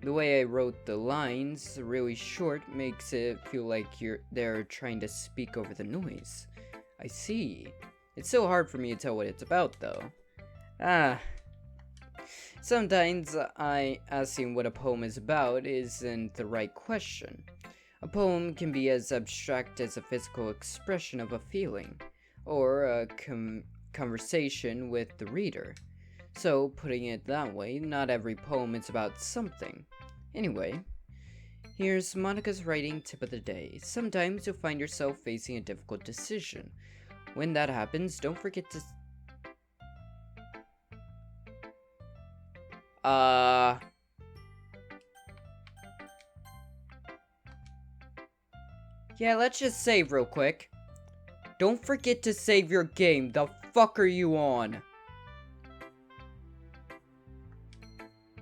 The way I wrote the lines, really short, makes it feel like they're trying to speak over the noise. I see. It's so hard for me to tell what it's about, though. Sometimes asking what a poem is about isn't the right question. A poem can be as abstract as a physical expression of a feeling, or a conversation with the reader. So, putting it that way, not every poem is about something. Anyway, here's Monika's writing tip of the day. Sometimes you'll find yourself facing a difficult decision. When that happens, don't forget to... Yeah, let's just save real quick. Don't forget to save your game. The fuck are you on?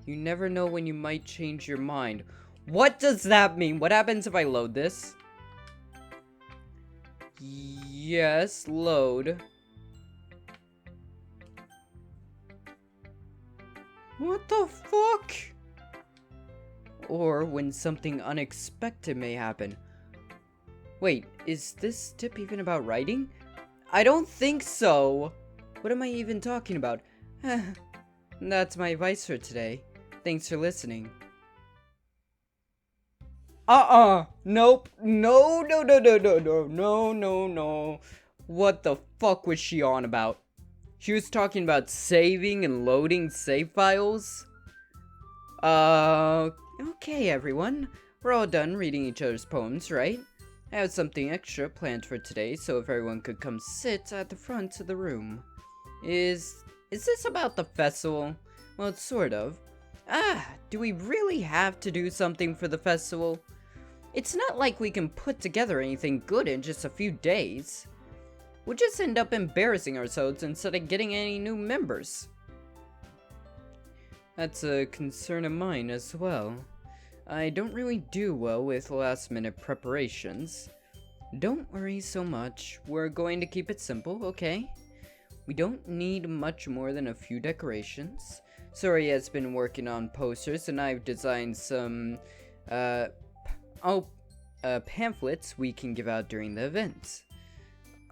You never know when you might change your mind. What does that mean? What happens if I load this? Yes, load. What the fuck? or when something unexpected may happen. Wait, is this tip even about writing? I don't think so. What am I even talking about? That's my advice for today. Thanks for listening. Nope. No. What the fuck was she on about? She was talking about saving and loading save files? Okay everyone. We're all done reading each other's poems, right? I have something extra planned for today, so if everyone could come sit at the front of the room. Is this about the festival? Well, it's sort of. Do we really have to do something for the festival? It's not like we can put together anything good in just a few days. We'll just end up embarrassing ourselves instead of getting any new members. That's a concern of mine as well. I don't really do well with last-minute preparations. Don't worry so much. We're going to keep it simple, okay? We don't need much more than a few decorations. Sori has been working on posters, and I've designed some, pamphlets we can give out during the event.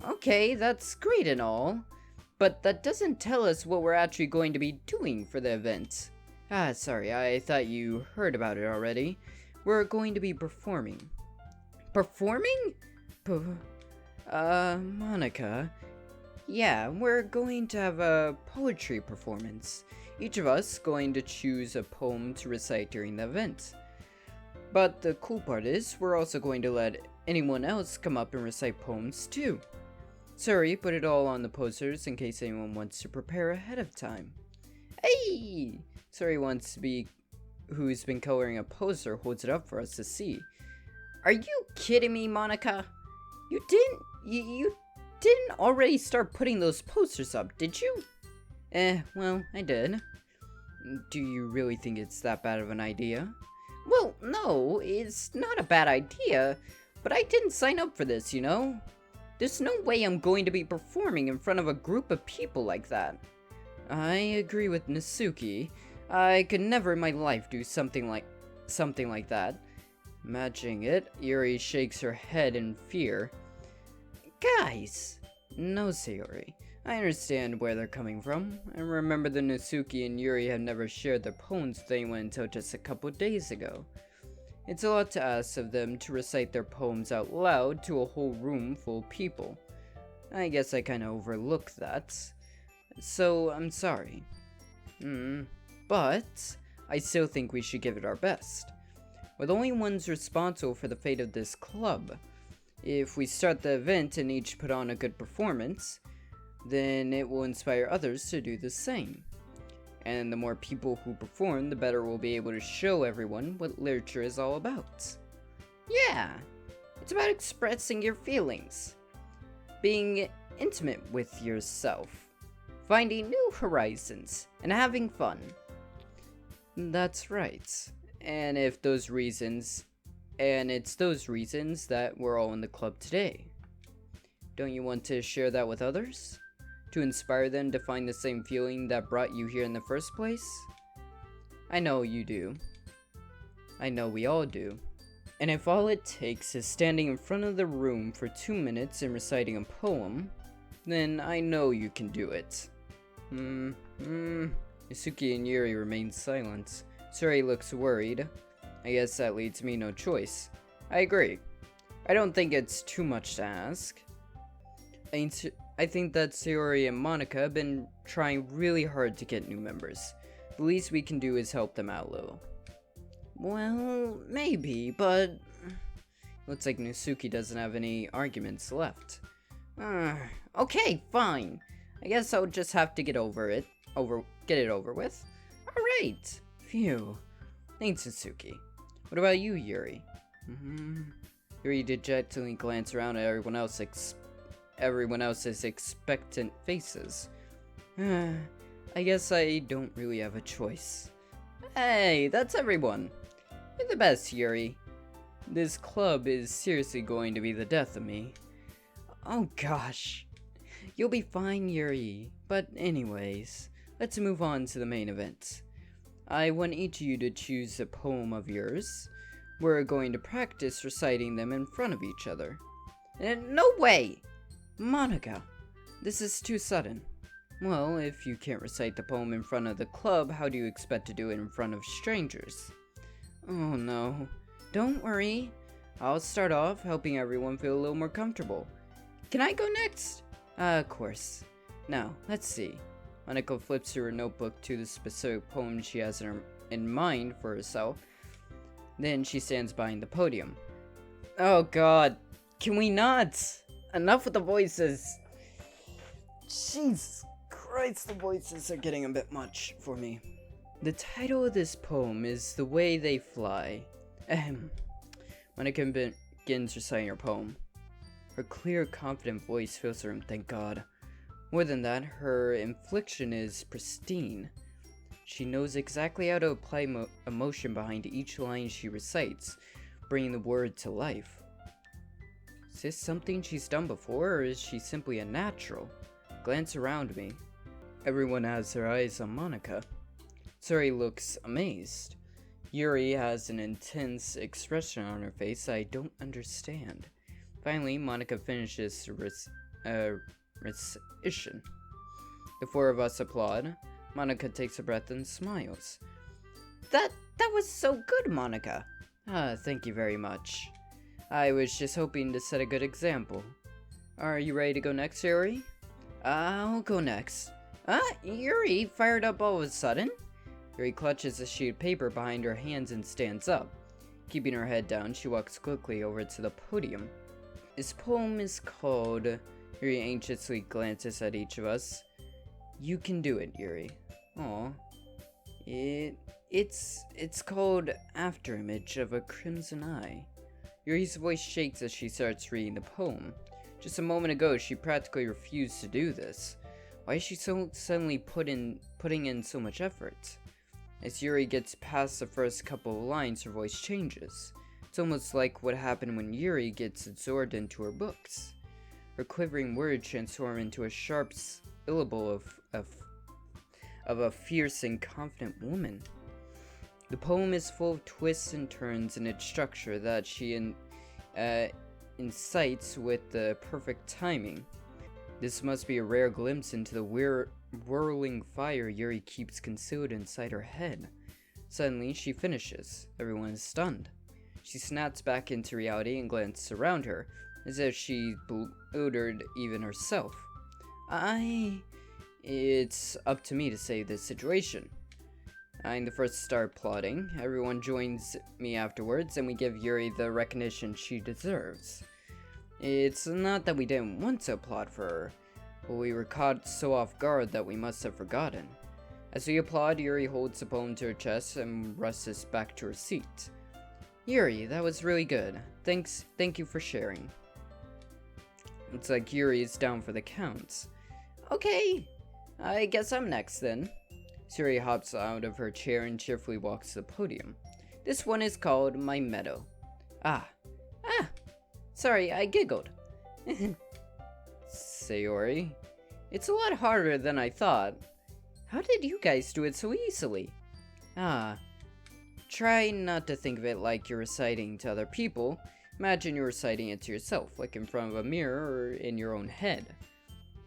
Okay, that's great and all, but that doesn't tell us what we're actually going to be doing for the event. Sorry, I thought you heard about it already. We're going to be performing. Performing? Monika. Yeah, we're going to have a poetry performance. Each of us going to choose a poem to recite during the event. But the cool part is, we're also going to let anyone else come up and recite poems too. Sorry, put it all on the posters in case anyone wants to prepare ahead of time. Hey! Sorry who's been coloring a poster holds it up for us to see. Are you kidding me, Monika? You didn't already start putting those posters up, did you? Well, I did. Do you really think it's that bad of an idea? Well, no, it's not a bad idea, but I didn't sign up for this, you know? There's no way I'm going to be performing in front of a group of people like that. I agree with Natsuki. I could never in my life do something like that. Imagining it, Yuri shakes her head in fear. Guys! No, Sayori. I understand where they're coming from. I remember that Natsuki and Yuri have never shared their poems with anyone until just a couple days ago. It's a lot to ask of them to recite their poems out loud to a whole room full of people. I guess I kinda overlooked that. So, I'm sorry. But I still think we should give it our best. We're the only ones responsible for the fate of this club. If we start the event and each put on a good performance, then it will inspire others to do the same. And the more people who perform, the better we'll be able to show everyone what literature is all about. Yeah, it's about expressing your feelings, being intimate with yourself, finding new horizons, and having fun. That's right. And it's those reasons that we're all in the club today. Don't you want to share that with others? To inspire them to find the same feeling that brought you here in the first place? I know you do. I know we all do. And if all it takes is standing in front of the room for 2 minutes and reciting a poem, then I know you can do it. Natsuki and Yuri remain silent. Suri looks worried. I guess that leaves me no choice. I agree. I don't think it's too much to ask. I think that Sayori and Monika have been trying really hard to get new members. The least we can do is help them out a little. Well, maybe, but looks like Natsuki doesn't have any arguments left. Okay, fine. I guess I'll just have to get it over with. Alright. Phew. Thanks, Natsuki. What about you, Yuri? Yuri dejectedly glanced around at everyone else's expectant faces. I guess I don't really have a choice. Hey, that's everyone. You're the best, Yuri. This club is seriously going to be the death of me. Oh gosh. You'll be fine, Yuri. But anyways, let's move on to the main event. I want each of you to choose a poem of yours. We're going to practice reciting them in front of each other. No way! Monika, this is too sudden. Well, if you can't recite the poem in front of the club, how do you expect to do it in front of strangers? Oh no. Don't worry. I'll start off helping everyone feel a little more comfortable. Can I go next? Of course. Now, let's see. Monika flips through her notebook to the specific poem she has in mind for herself. Then she stands behind the podium. Oh god, can we not? Enough with the voices. Jesus Christ, the voices are getting a bit much for me. The title of this poem is The Way They Fly. Monika begins reciting her poem. Her clear, confident voice fills the room, thank God. More than that, her inflection is pristine. She knows exactly how to apply emotion behind each line she recites, bringing the word to life. Is this something she's done before, or is she simply a natural? Glance around me. Everyone has their eyes on Monika. Suri looks amazed. Yuri has an intense expression on her face I don't understand. Finally, Monika finishes recitation. The four of us applaud. Monika takes a breath and smiles. That was so good, Monika. Thank you very much. I was just hoping to set a good example. Are you ready to go next, Yuri? I'll go next. Yuri fired up all of a sudden? Yuri clutches a sheet of paper behind her hands and stands up. Keeping her head down, she walks quickly over to the podium. This poem is called... Yuri anxiously glances at each of us. You can do it, Yuri. Aw. It's called Afterimage of a Crimson Eye. Yuri's voice shakes as she starts reading the poem. Just a moment ago, she practically refused to do this. Why is she so suddenly putting in so much effort? As Yuri gets past the first couple of lines, her voice changes. It's almost like what happened when Yuri gets absorbed into her books. Her quivering words transform into a sharp syllable of a fierce and confident woman. The poem is full of twists and turns in its structure that she incites with the perfect timing. This must be a rare glimpse into the whirling fire Yuri keeps concealed inside her head. Suddenly, she finishes. Everyone is stunned. She snaps back into reality and glances around her, as if she bewildered even herself. It's up to me to save this situation. I'm the first to start applauding. Everyone joins me afterwards, and we give Yuri the recognition she deserves. It's not that we didn't want to applaud for her, but we were caught so off guard that we must have forgotten. As we applaud, Yuri holds the poem to her chest and rushes back to her seat. Yuri, that was really good. Thank you for sharing. It's like Yuri is down for the count. Okay, I guess I'm next then. Yuri hops out of her chair and cheerfully walks to the podium. This one is called My Meadow. Sorry, I giggled. Sayori, it's a lot harder than I thought. How did you guys do it so easily? Try not to think of it like you're reciting to other people. Imagine you're reciting it to yourself, like in front of a mirror or in your own head.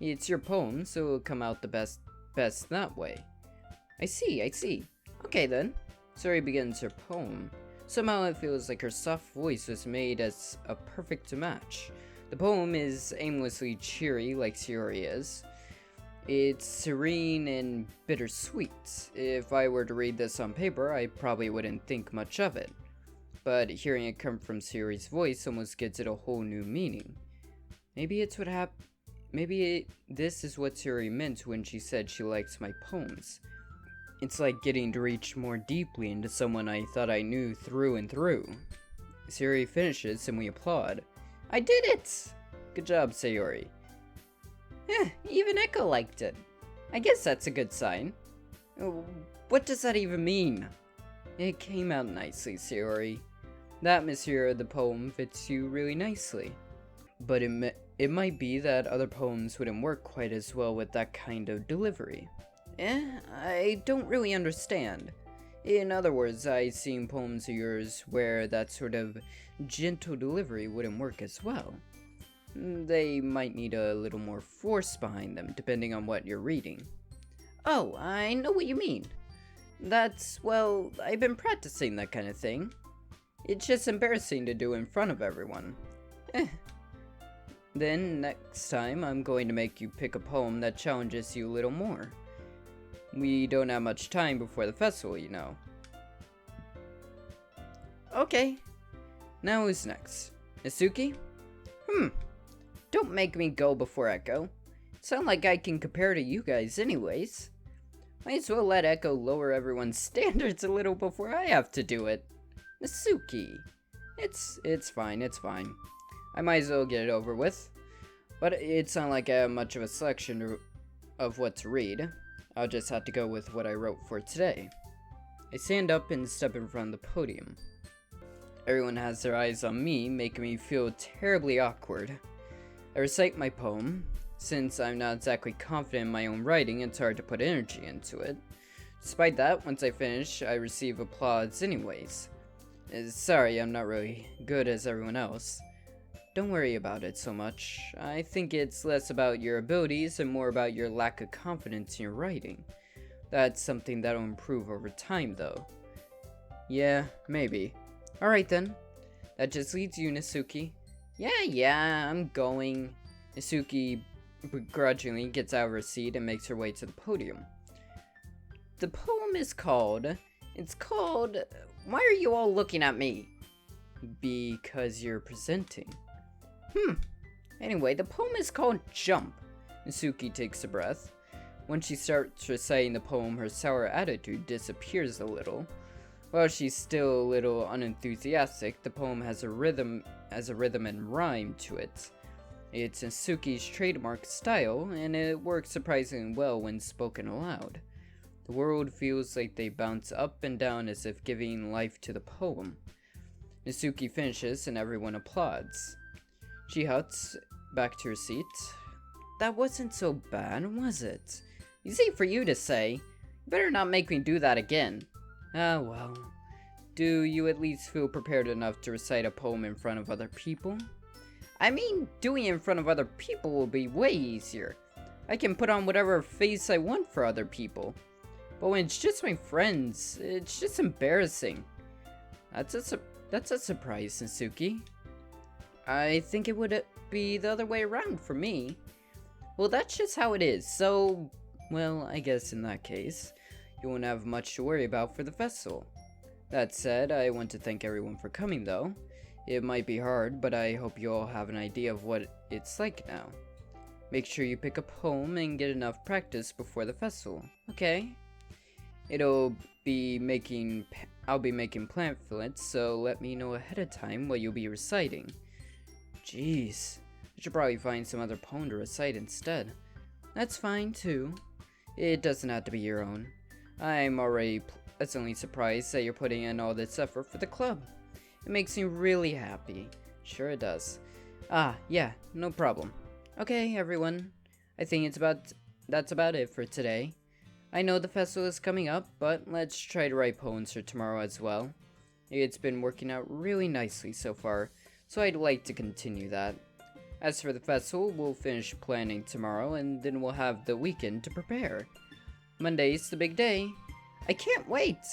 It's your poem, so it'll come out the best that way. I see. Okay then. Sayori begins her poem. Somehow it feels like her soft voice was made as a perfect match. The poem is aimlessly cheery like Sayori is. It's serene and bittersweet. If I were to read this on paper, I probably wouldn't think much of it. But hearing it come from Sayori's voice almost gives it a whole new meaning. Maybe this is what Sayori meant when she said she likes my poems. It's like getting to reach more deeply into someone I thought I knew through and through. Sayori finishes and we applaud. I did it! Good job, Sayori. Even Echo liked it. I guess that's a good sign. What does that even mean? It came out nicely, Sayori. That atmosphere of the poem fits you really nicely. But it might be that other poems wouldn't work quite as well with that kind of delivery. I don't really understand. In other words, I've seen poems of yours where that sort of gentle delivery wouldn't work as well. They might need a little more force behind them, depending on what you're reading. Oh, I know what you mean. Well, I've been practicing that kind of thing. It's just embarrassing to do in front of everyone. Then, next time, I'm going to make you pick a poem that challenges you a little more. We don't have much time before the festival, you know. Okay. Now who's next? Isuki? Don't make me go before Echo. Sound like I can compare to you guys anyways. Might as well let Echo lower everyone's standards a little before I have to do it. Isuki. It's fine. I might as well get it over with. But it's not like I have much of a selection of what to read. I'll just have to go with what I wrote for today. I stand up and step in front of the podium. Everyone has their eyes on me, making me feel terribly awkward. I recite my poem. Since I'm not exactly confident in my own writing, it's hard to put energy into it. Despite that, once I finish, I receive applause anyways. Sorry, I'm not really good as everyone else. Don't worry about it so much. I think it's less about your abilities and more about your lack of confidence in your writing. That's something that'll improve over time, though. Yeah, maybe. Alright then. That just leaves you, Nasuki. Yeah, I'm going. Nasuki begrudgingly gets out of her seat and makes her way to the podium. The poem is called... Why are you all looking at me? Because you're presenting. Anyway, the poem is called Jump. Nasuki takes a breath. When she starts reciting the poem, her sour attitude disappears a little. While she's still a little unenthusiastic, the poem has a rhythm and rhyme to it. It's Nasuki's trademark style, and it works surprisingly well when spoken aloud. The world feels like they bounce up and down as if giving life to the poem. Nasuki finishes and everyone applauds. She huts back to her seat. That wasn't so bad, was it? Easy for you to say. You better not make me do that again. Ah, well. Do you at least feel prepared enough to recite a poem in front of other people? I mean, doing it in front of other people will be way easier. I can put on whatever face I want for other people. But when it's just my friends, it's just embarrassing. That's a surprise, Nasuki. I think it would be the other way around for me. Well, that's just how it is, so... Well, I guess in that case, you won't have much to worry about for the festival. That said, I want to thank everyone for coming, though. It might be hard, but I hope you all have an idea of what it's like now. Make sure you pick a poem and get enough practice before the festival, okay? I'll be making pamphlets, so let me know ahead of time what you'll be reciting. Jeez, I should probably find some other poem to recite instead. That's fine, too. It doesn't have to be your own. I'm already pleasantly surprised that you're putting in all this effort for the club. It makes me really happy. Sure it does. Yeah, no problem. Okay, everyone. I think that's about it for today. I know the festival is coming up, but let's try to write poems for tomorrow as well. It's been working out really nicely so far, so I'd like to continue that. As for the festival, we'll finish planning tomorrow, and then we'll have the weekend to prepare. Monday's the big day. I can't wait!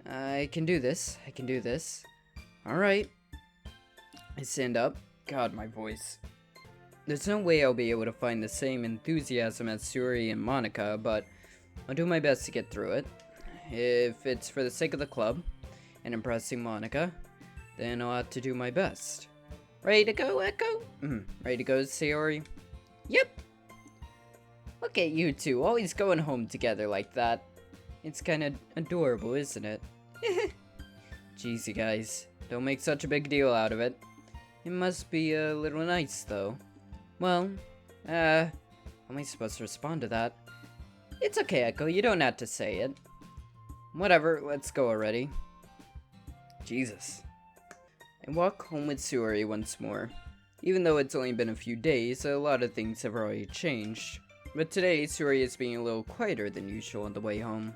I can do this. Alright. I stand up. God, my voice. There's no way I'll be able to find the same enthusiasm as Suri and Monika, but I'll do my best to get through it. If it's for the sake of the club and impressing Monika, then I'll have to do my best. Ready to go, Echo? Ready to go, Sayori? Yep. Look at you two, always going home together like that. It's kinda adorable, isn't it? Jeez, you guys. Don't make such a big deal out of it. It must be a little nice, though. Well, how am I supposed to respond to that? It's okay, Echo, you don't have to say it. Whatever, let's go already. Jesus. I walk home with Suri once more. Even though it's only been a few days, a lot of things have already changed. But today, Suri is being a little quieter than usual on the way home.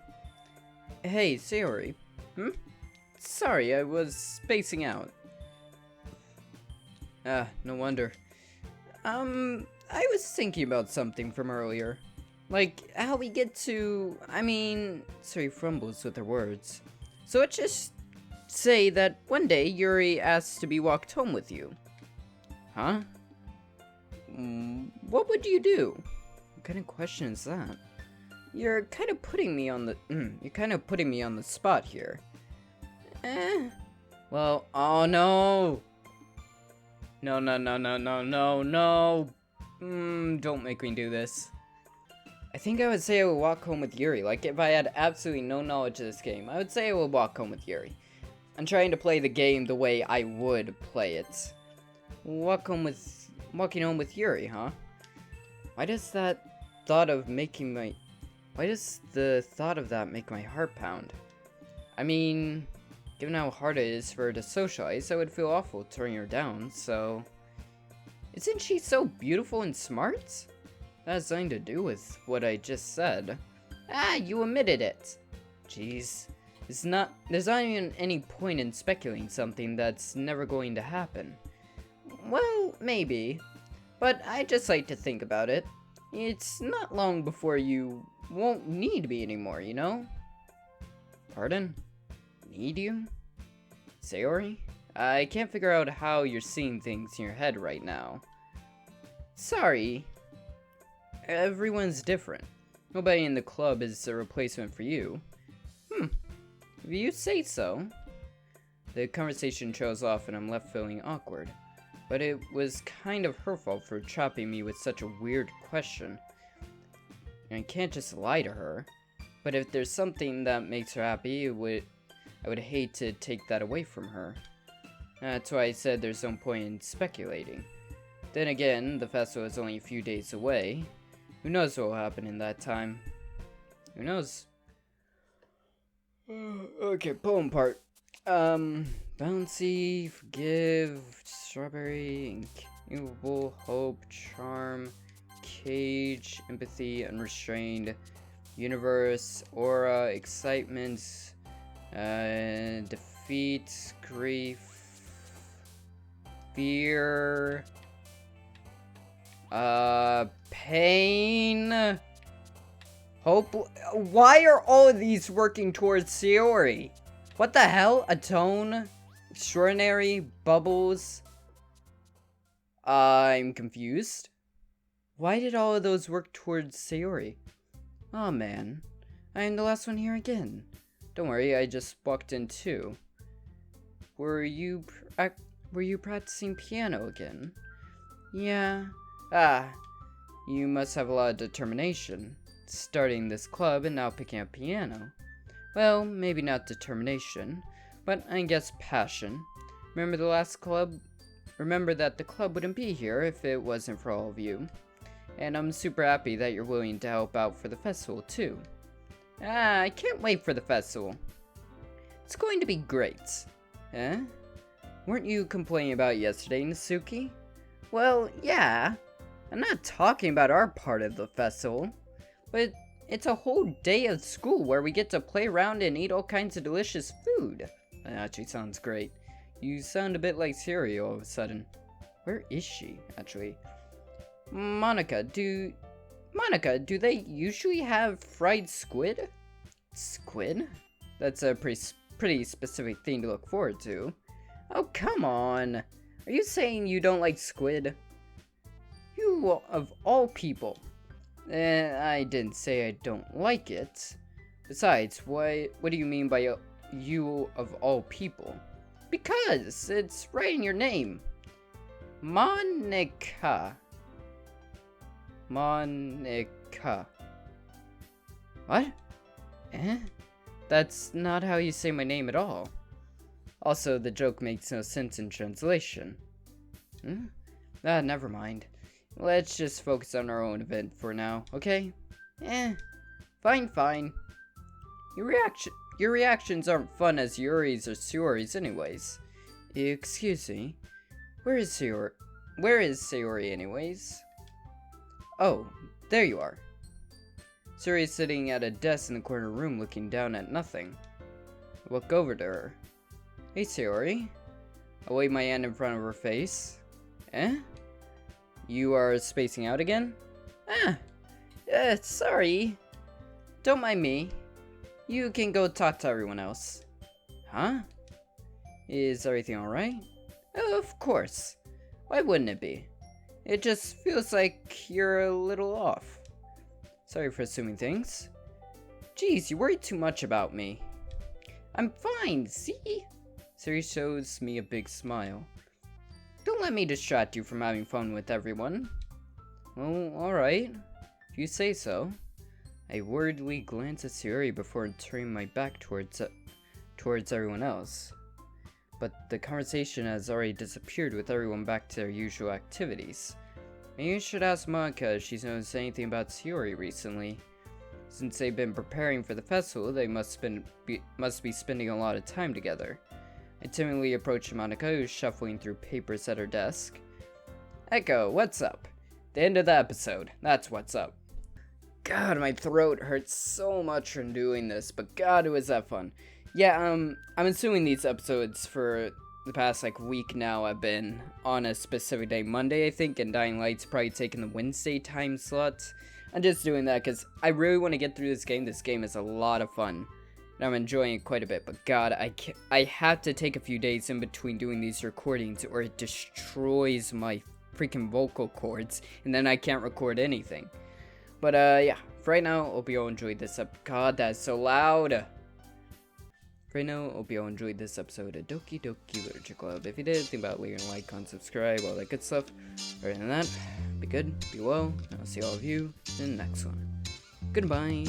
Hey, Sayori. Sorry, I was spacing out. No wonder. I was thinking about something from earlier. Like, how we get to... Sorry, fumbles with her words. So let's just say that one day Yuri asked to be walked home with you. Huh? What would you do? What kind of question is that? You're kind of putting me on the spot here. Well, oh no! No. Don't make me do this. I think I would say I would walk home with Yuri. Like, if I had absolutely no knowledge of this game, I would say I would walk home with Yuri. I'm trying to play the game the way I would play it. Walking home with Yuri, huh? Why does the thought of that make my heart pound? I mean, given how hard it is for her to socialize, I would feel awful turning her down, so... Isn't she so beautiful and smart? That has nothing to do with what I just said. You admitted it! Jeez. There's not even any point in speculating something that's never going to happen. Well, maybe. But I just like to think about it. It's not long before you won't need me anymore, you know? Pardon? Need you? Sayori? I can't figure out how you're seeing things in your head right now. Sorry. Everyone's different. Nobody in the club is a replacement for you. If you say so. The conversation trails off and I'm left feeling awkward. But it was kind of her fault for chopping me with such a weird question. And I can't just lie to her. But if there's something that makes her happy, I would hate to take that away from her. That's why I said there's no point in speculating. Then again, the festival is only a few days away. Who knows what will happen in that time? Who knows? Okay, poem part. Bouncy, forgive, strawberry, incapable, hope, charm, cage, empathy, unrestrained, universe, aura, excitement, defeat, grief, fear, pain, hope. Why are all of these working towards Sayori? What the hell? Atone? Extraordinary? Bubbles? I'm confused. Why did all of those work towards Sayori? Oh man, I am the last one here again. Don't worry, I just walked in too. Were you practicing piano again? Yeah. You must have a lot of determination. Starting this club and now picking up piano. Well, maybe not determination, but I guess passion. Remember that the club wouldn't be here if it wasn't for all of you. And I'm super happy that you're willing to help out for the festival too. I can't wait for the festival. It's going to be great. Eh? Weren't you complaining about yesterday, Natsuki? Well, yeah. I'm not talking about our part of the festival, but it's a whole day of school where we get to play around and eat all kinds of delicious food. That actually sounds great. You sound a bit like Sayori all of a sudden. Where is she, actually? Monika, do they usually have fried squid? Squid? That's a pretty specific thing to look forward to. Oh, come on. Are you saying you don't like squid? You, of all people. I didn't say I don't like it. Besides, what do you mean by you of all people? Because it's right in your name. Monika. Monika. What? That's not how you say my name at all. Also, the joke makes no sense in translation. Never mind. Let's just focus on our own event for now, okay? Fine. Your reactions aren't fun as Yuri's or Sayori's anyways. Excuse me. Where is Sayori anyways? Oh, there you are. Sayori is sitting at a desk in the corner room looking down at nothing. I walk over to her. Hey, Sayori. I wave my hand in front of her face. Eh? You are spacing out again? Sorry. Don't mind me. You can go talk to everyone else. Huh? Is everything alright? Of course. Why wouldn't it be? It just feels like you're a little off. Sorry for assuming things. Geez, you worry too much about me. I'm fine, see? Siri shows me a big smile. Don't let me distract you from having fun with everyone. Well, alright. If you say so. I worriedly glance at Sayori before turning my back towards everyone else. But the conversation has already disappeared with everyone back to their usual activities. Maybe you should ask Monika if she's noticed anything about Sayori recently. Since they've been preparing for the festival, they must be spending a lot of time together. I timidly approach Monika, who's shuffling through papers at her desk. Echo, what's up? The end of the episode. That's what's up. God, my throat hurts so much from doing this, but God, was that fun. Yeah, I'm assuming these episodes for the past, week now have been on a specific day. Monday, I think, and Dying Light's probably taking the Wednesday time slot. I'm just doing that because I really want to get through this game. This game is a lot of fun, and I'm enjoying it quite a bit, but God, I have to take a few days in between doing these recordings, or it destroys my freaking vocal cords, and then I can't record anything. But, yeah, for right now, hope you all enjoyed this God, that's so loud! For right now, hope you all enjoyed this episode of Doki Doki Literature Club. If you did, think about leaving a like, comment, subscribe, all that good stuff. Other than that, be good, be well, and I'll see all of you in the next one. Goodbye!